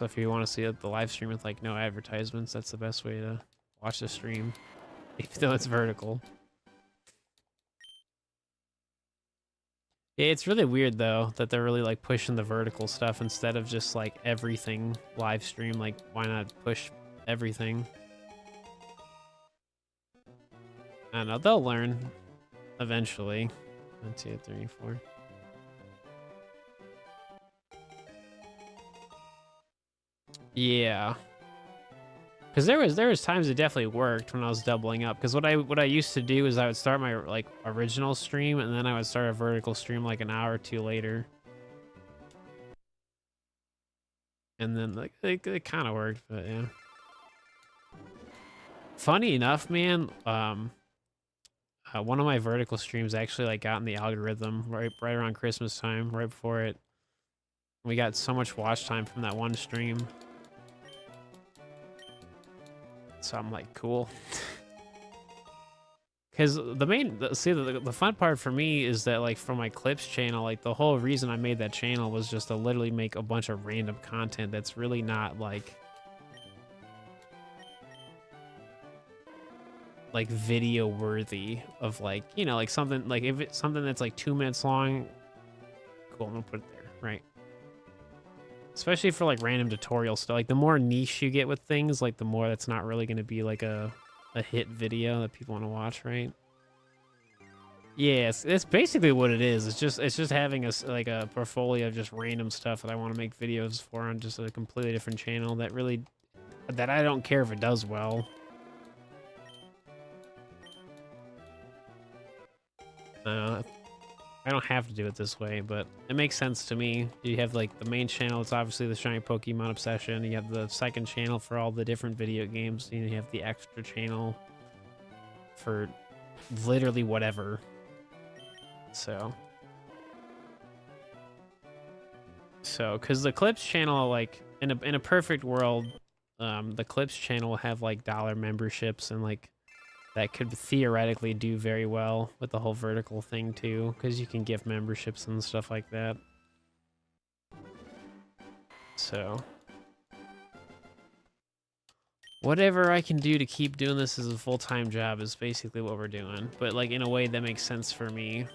if you want to see the live stream with like no advertisements, that's the best way to watch the stream, even though it's vertical. Yeah, it's really weird though that they're really like pushing the vertical stuff instead of just like everything live stream. Like, why not push everything? I don't know, they'll learn eventually. 1, 2, 3, 4. Yeah. Because there was times it definitely worked when I was doubling up. Because what I used to do is I would start my like original stream and then I would start a vertical stream like an hour or two later. And then like it kind of worked, but yeah. Funny enough, man, one of my vertical streams actually like got in the algorithm right around Christmas time, right before it. We got so much watch time from that one stream. So I'm like, cool. Because the fun part for me is that like for my clips channel, like the whole reason I made that channel was just to literally make a bunch of random content that's really not like video worthy of like, you know, like something like if it's something that's like 2 minutes long, cool, I'm gonna put it there, right? Especially for like random tutorial stuff. Like the more niche you get with things, like the more that's not really gonna be like a hit video that people want to watch, right? Yes, it's basically what it is. It's just having like a portfolio of just random stuff that I want to make videos for on just a completely different channel that I don't care if it does well. I don't have to do it this way, but it makes sense to me. You have like the main channel, it's obviously the shiny Pokemon obsession. You have the second channel for all the different video games. You have the extra channel for literally whatever. So, because the Clips channel, like in a perfect world, the Clips channel will have like dollar memberships and like that could theoretically do very well with the whole vertical thing too, because you can give memberships and stuff like that. So, whatever I can do to keep doing this as a full-time job is basically what we're doing, but like in a way that makes sense for me.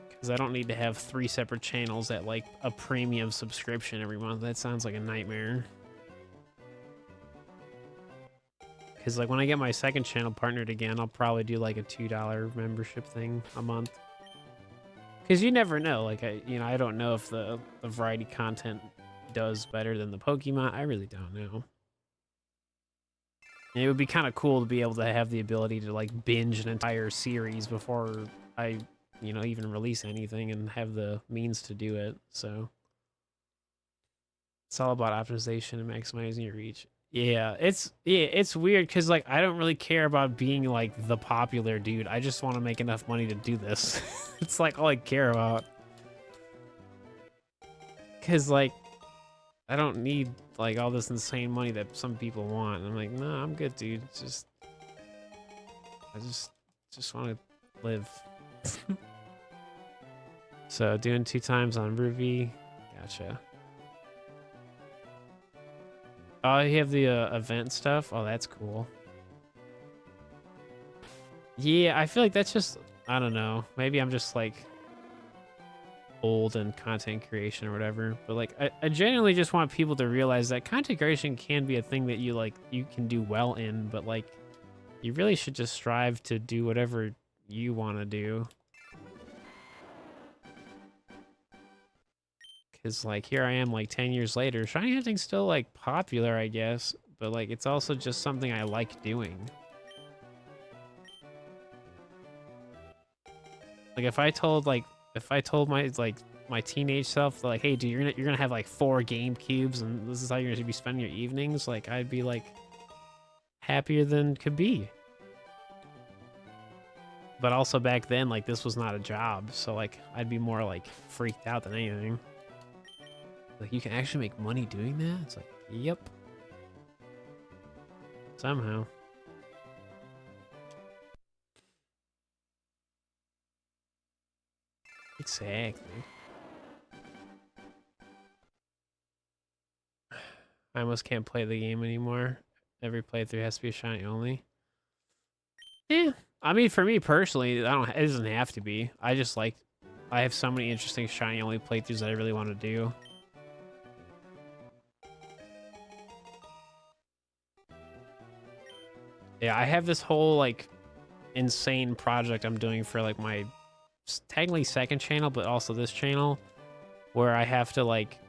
Because I don't need to have 3 separate channels at like a premium subscription every month. That sounds like a nightmare. Because like when I get my second channel partnered again, I'll probably do like a $2 membership thing a month. Because you never know. Like I don't know if the variety content does better than the Pokemon. I really don't know. And it would be kind of cool to be able to have the ability to like binge an entire series before I, even release anything and have the means to do it. So it's all about optimization and maximizing your reach. Yeah, it's weird because like I don't really care about being like the popular dude. I just want to make enough money to do this. It's like all I care about. Cause like I don't need like all this insane money that some people want. And I'm like, no, I'm good, dude. I just want to live. So doing 2 times on Ruby, gotcha. Oh, you have the event stuff? Oh, that's cool. Yeah, I feel like that's just, I don't know. Maybe I'm just like old in content creation or whatever. But like, I genuinely just want people to realize that content creation can be a thing that you can do well in, but like, you really should just strive to do whatever you want to do. Because like here I am like 10 years later, shiny hunting's still like popular, I guess, but like it's also just something I like doing. Like if I told my teenage self like, hey dude, you're gonna have like 4 GameCubes and this is how you're gonna be spending your evenings, like I'd be like happier than could be. But also back then, like this was not a job, so like I'd be more like freaked out than anything. Like, you can actually make money doing that? It's like, yep. Somehow. Exactly. I almost can't play the game anymore. Every playthrough has to be a shiny only. Yeah. I mean, for me personally, it doesn't have to be. I have so many interesting shiny only playthroughs that I really want to do. Yeah, I have this whole like insane project I'm doing for like my technically second channel, but also this channel, where I have to like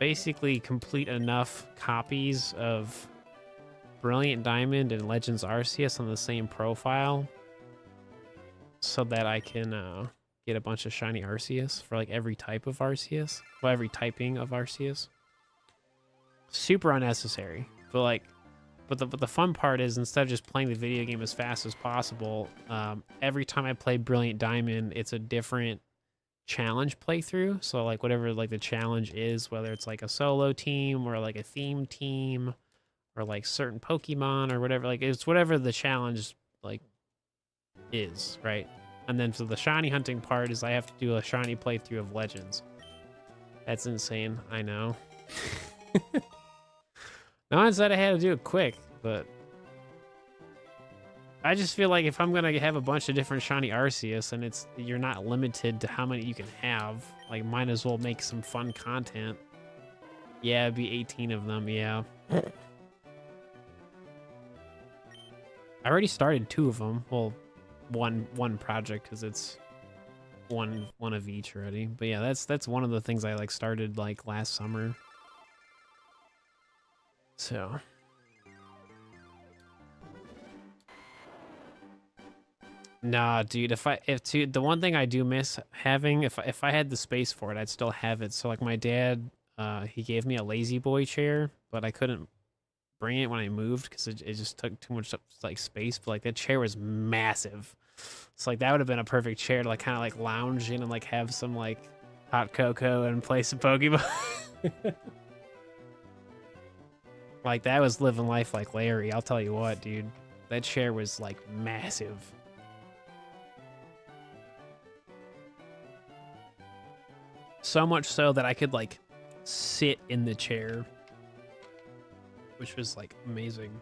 basically complete enough copies of Brilliant Diamond and Legends Arceus on the same profile so that I can get a bunch of shiny Arceus for like every type of Arceus, well, every typing of Arceus. Super unnecessary, but like but the fun part is, instead of just playing the video game as fast as possible, every time I play Brilliant Diamond, it's a different challenge playthrough. So like whatever like the challenge is, whether it's like a solo team or like a theme team or like certain Pokemon or whatever, like it's whatever the challenge like is, right? And then for the shiny hunting part is I have to do a shiny playthrough of Legends. That's insane, I know. No one said I had to do it quick, but I just feel like if I'm gonna have a bunch of different shiny Arceus and you're not limited to how many you can have, like might as well make some fun content. Yeah, it'd be 18 of them, yeah. I already started 2 of them. Well, one project because it's one of each already. But yeah, that's one of the things I like started like last summer. So nah, dude, the one thing I do miss having, if I had the space for it, I'd still have it. So like my dad, he gave me a lazy boy chair, but I couldn't bring it when I moved because it just took too much like space. But like that chair was massive. So like that would have been a perfect chair to like kind of like lounge in and like have some like hot cocoa and play some Pokemon. Like that was living life like Larry. I'll tell you what, dude. That chair was like massive. So much so that I could like sit in the chair, which was like amazing.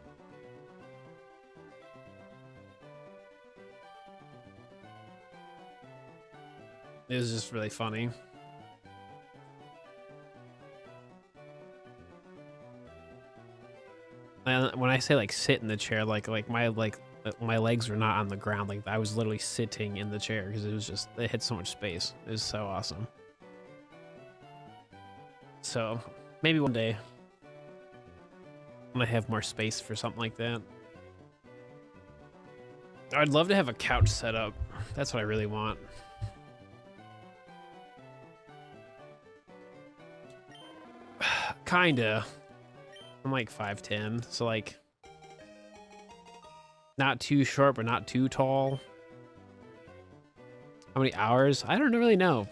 It was just really funny. And when I say like sit in the chair, like my legs were not on the ground. Like I was literally sitting in the chair because it had so much space. It was so awesome. So maybe one day when I have more space for something like that. I'd love to have a couch set up. That's what I really want. Kinda. I'm like 5'10", so like not too short, but not too tall. How many hours? I don't really know.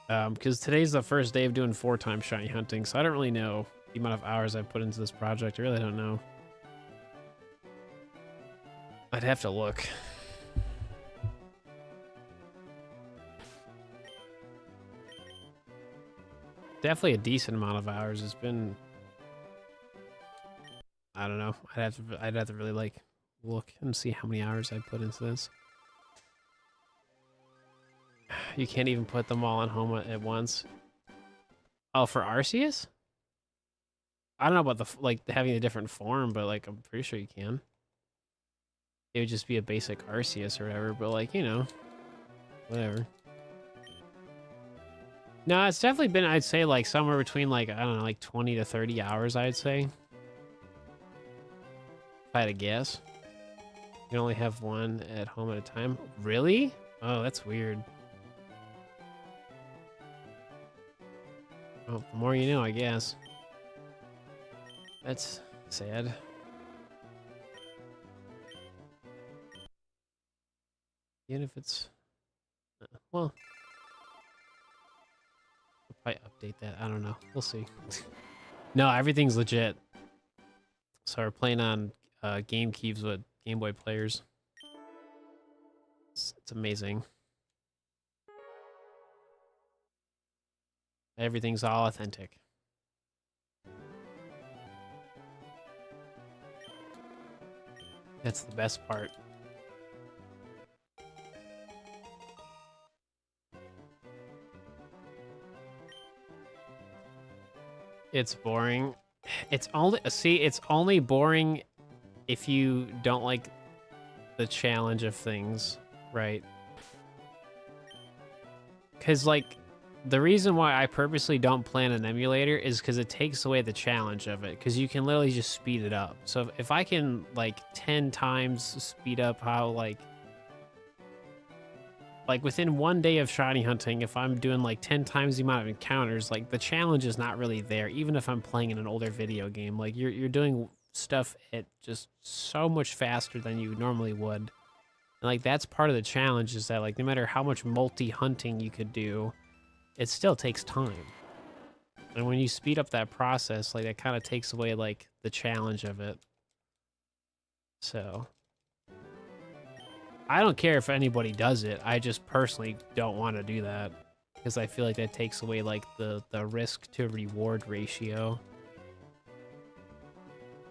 Because today's the first day of doing 4-time shiny hunting, so I don't really know the amount of hours I've put into this project. I really don't know. I'd have to look. Definitely a decent amount of hours. It's been, I don't know. I'd have to really like look and see how many hours I put into this. You can't even put them all on home at once. Oh, for Arceus? I don't know about having a different form, but like I'm pretty sure you can. It would just be a basic Arceus or whatever, but like, you know, whatever. No, it's definitely been, I'd say like somewhere between like, I don't know, like 20 to 30 hours, I'd say. If I had to guess. You can only have one at home at a time. Really? Oh, that's weird. Well, the more you know, I guess. That's sad. Even if it's... well... I'll probably update that. I don't know. We'll see. No, everything's legit. So we're playing on GameCubes with Game Boy players. It's amazing. Everything's all authentic. That's the best part. It's boring. It's only boring if you don't like the challenge of things, right? Because like the reason why I purposely don't plan an emulator is because it takes away the challenge of it, because you can literally just speed it up. So if I can like 10 times speed up how like within one day of shiny hunting, if I'm doing like 10 times the amount of encounters, like the challenge is not really there, even if I'm playing in an older video game. Like you're doing stuff at just so much faster than you normally would. And like that's part of the challenge, is that like no matter how much multi-hunting you could do, it still takes time. And when you speed up that process, like that kind of takes away like the challenge of it. So I don't care if anybody does it. I just personally don't want to do that, because I feel like that takes away like the risk to reward ratio.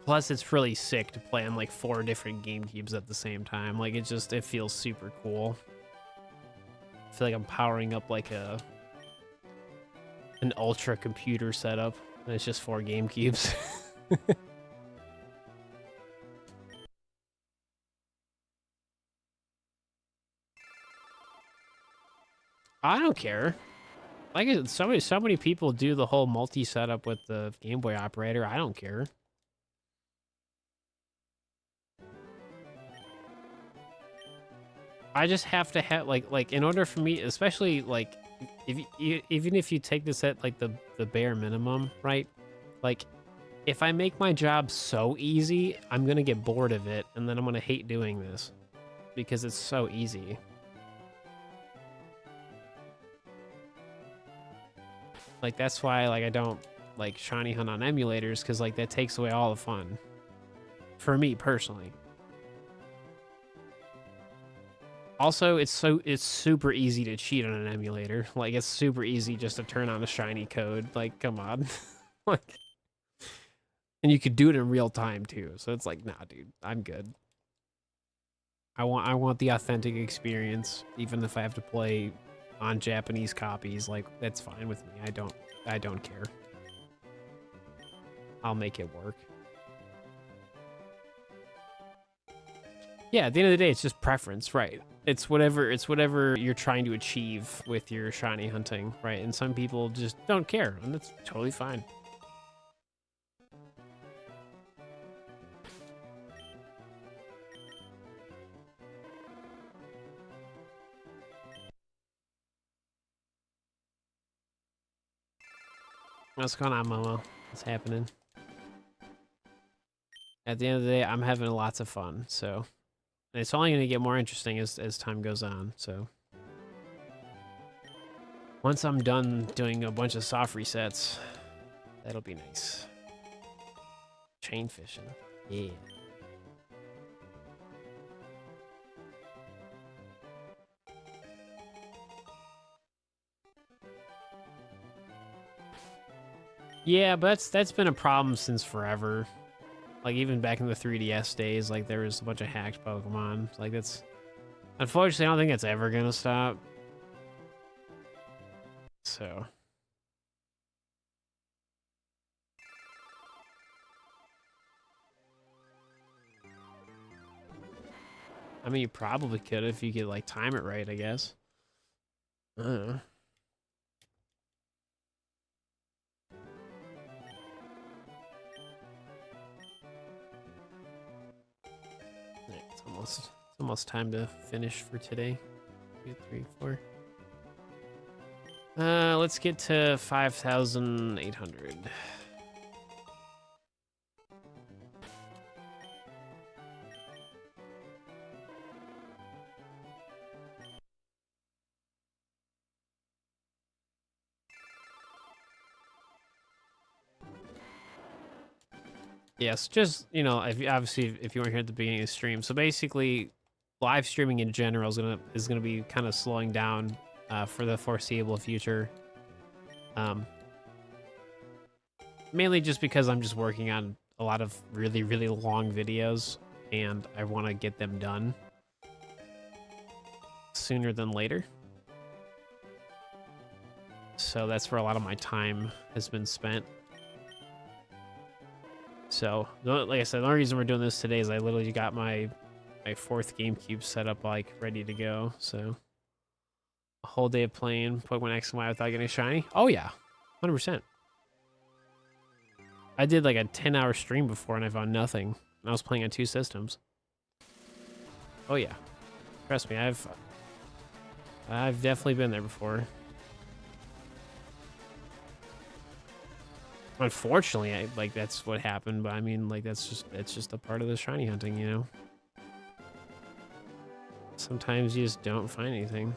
Plus, it's really sick to play on like 4 different GameCubes at the same time. Like it feels super cool. I feel like I'm powering up like an ultra computer setup, and it's just 4 GameCubes. I don't care. Like so many people do the whole multi setup with the Game Boy operator. I don't care. I just have to have like in order for me, especially like even if you take this at like the bare minimum, right? Like if I make my job so easy, I'm gonna get bored of it, and then I'm gonna hate doing this because it's so easy. Like that's why like I don't like shiny hunt on emulators, because like that takes away all the fun for me personally. Also, it's super easy to cheat on an emulator. Like it's super easy just to turn on a shiny code. Like come on. Like, and you could do it in real time too. So it's like, nah, dude, I'm good. I want the authentic experience, even if I have to play on Japanese copies. Like that's fine with me. I don't care. I'll make it work. Yeah, at the end of the day, it's just preference, right? It's whatever you're trying to achieve with your shiny hunting, right? And some people just don't care, and that's totally fine. What's going on, Momo? What's happening? At the end of the day, I'm having lots of fun, so... And it's only going to get more interesting as time goes on, so... Once I'm done doing a bunch of soft resets, that'll be nice. Chain fishing. Yeah. Yeah, but that's been a problem since forever. Like, even back in the 3DS days, like, there was a bunch of hacked Pokemon. Like, that's... Unfortunately, I don't think it's ever gonna stop. So... I mean, you probably could if you could, like, time it right, I guess. I don't know. Yeah, it's almost time to finish for today. 2, 3, 4. Let's get to 5,800. Yes, just, you know, if you weren't here at the beginning of the stream, so basically, live streaming in general is gonna be kind of slowing down for the foreseeable future. Mainly just because I'm just working on a lot of really, really long videos, and I want to get them done sooner than later. So that's where a lot of my time has been spent. So, like I said, the only reason we're doing this today is I literally got my 4th GameCube set up, like, ready to go. So, a whole day of playing Pokemon X and Y without getting a shiny? Oh, yeah. 100%. I did, like, a 10-hour stream before, and I found nothing. I was playing on 2 systems. Oh, yeah. Trust me, I've definitely been there before. Unfortunately, like that's what happened, but I mean, like it's just a part of the shiny hunting, you know. Sometimes you just don't find anything.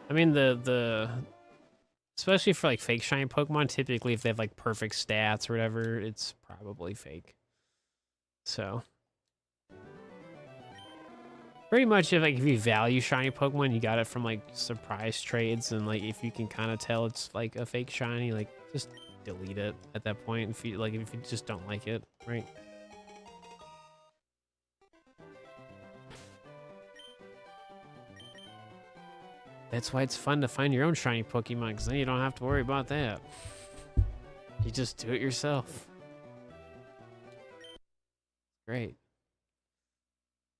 I mean, the especially for like fake shiny Pokemon, typically if they have like perfect stats or whatever, it's probably fake. So pretty much if you value shiny Pokemon, you got it from like surprise trades, and like if you can kind of tell it's like a fake shiny, like just delete it at that point if you just don't like it, right? That's why it's fun to find your own shiny Pokemon, because then you don't have to worry about that. You just do it yourself. Great.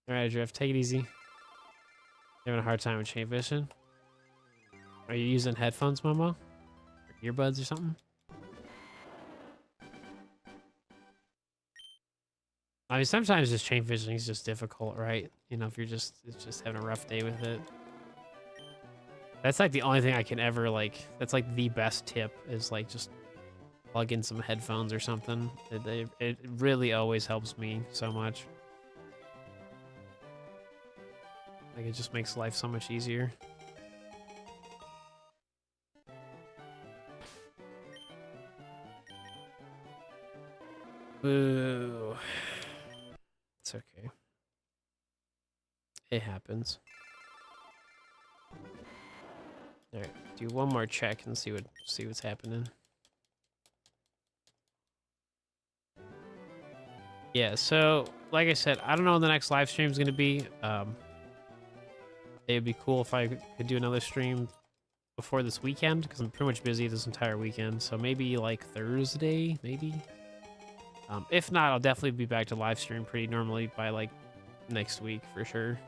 All right, Drift, take it easy. Having a hard time with chain fishing? Are you using headphones, Momo? Or earbuds or something? I mean, sometimes just chain fishing is just difficult, right? You know, if you're just having a rough day with it. That's like the only thing I can ever like. That's like the best tip is like just plug in some headphones or something. It really always helps me so much. Like, it just makes life so much easier. Boo. It's okay. It happens. All right, do one more check and see what's happening. Yeah, so like I said, I don't know when the next live stream is gonna be. It'd be cool if I could do another stream before this weekend because I'm pretty much busy this entire weekend. So maybe like Thursday, maybe. If not, I'll definitely be back to live stream pretty normally by like next week for sure.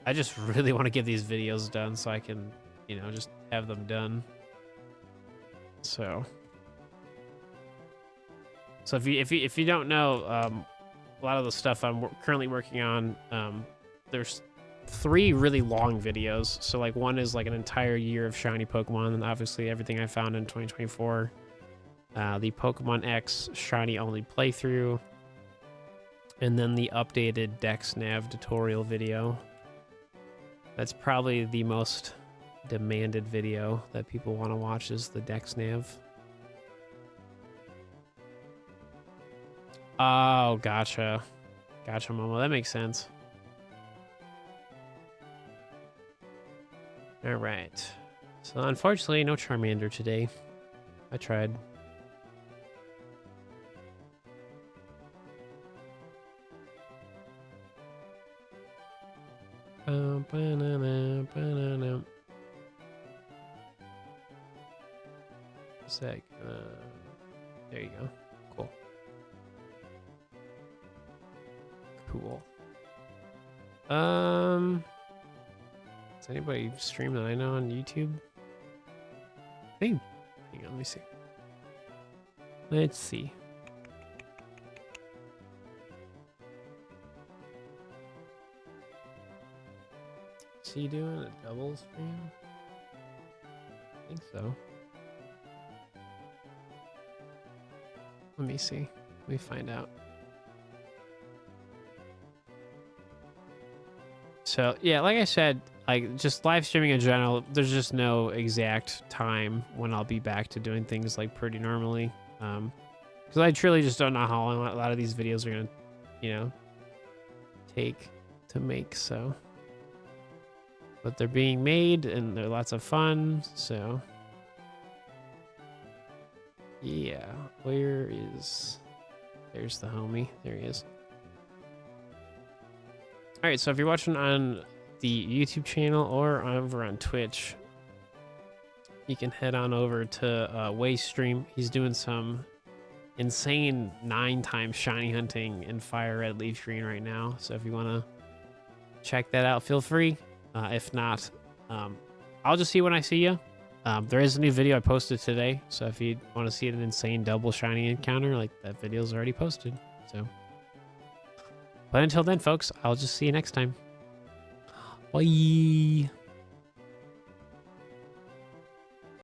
I just really want to get these videos done so I can, you know, just have them done. So if you don't know, a lot of the stuff I'm currently working on, there's 3 really long videos. So like one is like an entire year of shiny Pokemon, and obviously everything I found in 2024. The Pokemon X shiny only playthrough, and then the updated Dex Nav tutorial video. That's probably the most demanded video that people want to watch is the Dex Nav. Oh, gotcha. Gotcha, Momo. That makes sense. All right. So unfortunately, no Charmander today. I tried. Sec. There you go. Cool. Cool. Does anybody stream that I know on YouTube? Hey, hang on, let me see. Let's see. Is he doing a double stream? I think so. Let me see. Let me find out. So yeah, like I said, like just live streaming in general, there's just no exact time when I'll be back to doing things like pretty normally. Because I truly just don't know how long a lot of these videos are gonna, you know, take to make. So, but they're being made and they're lots of fun. So yeah, there's the homie. There he is. All right, so if you're watching on the YouTube channel or over on Twitch, you can head on over to Way's stream. He's doing some insane 9-time shiny hunting in Fire Red Leaf Green right now. So if you want to check that out, feel free. If not, I'll just see when I see you. There is a new video I posted today. So if you want to see an insane double shiny encounter, like that video's already posted. So. But until then, folks, I'll just see you next time. Bye.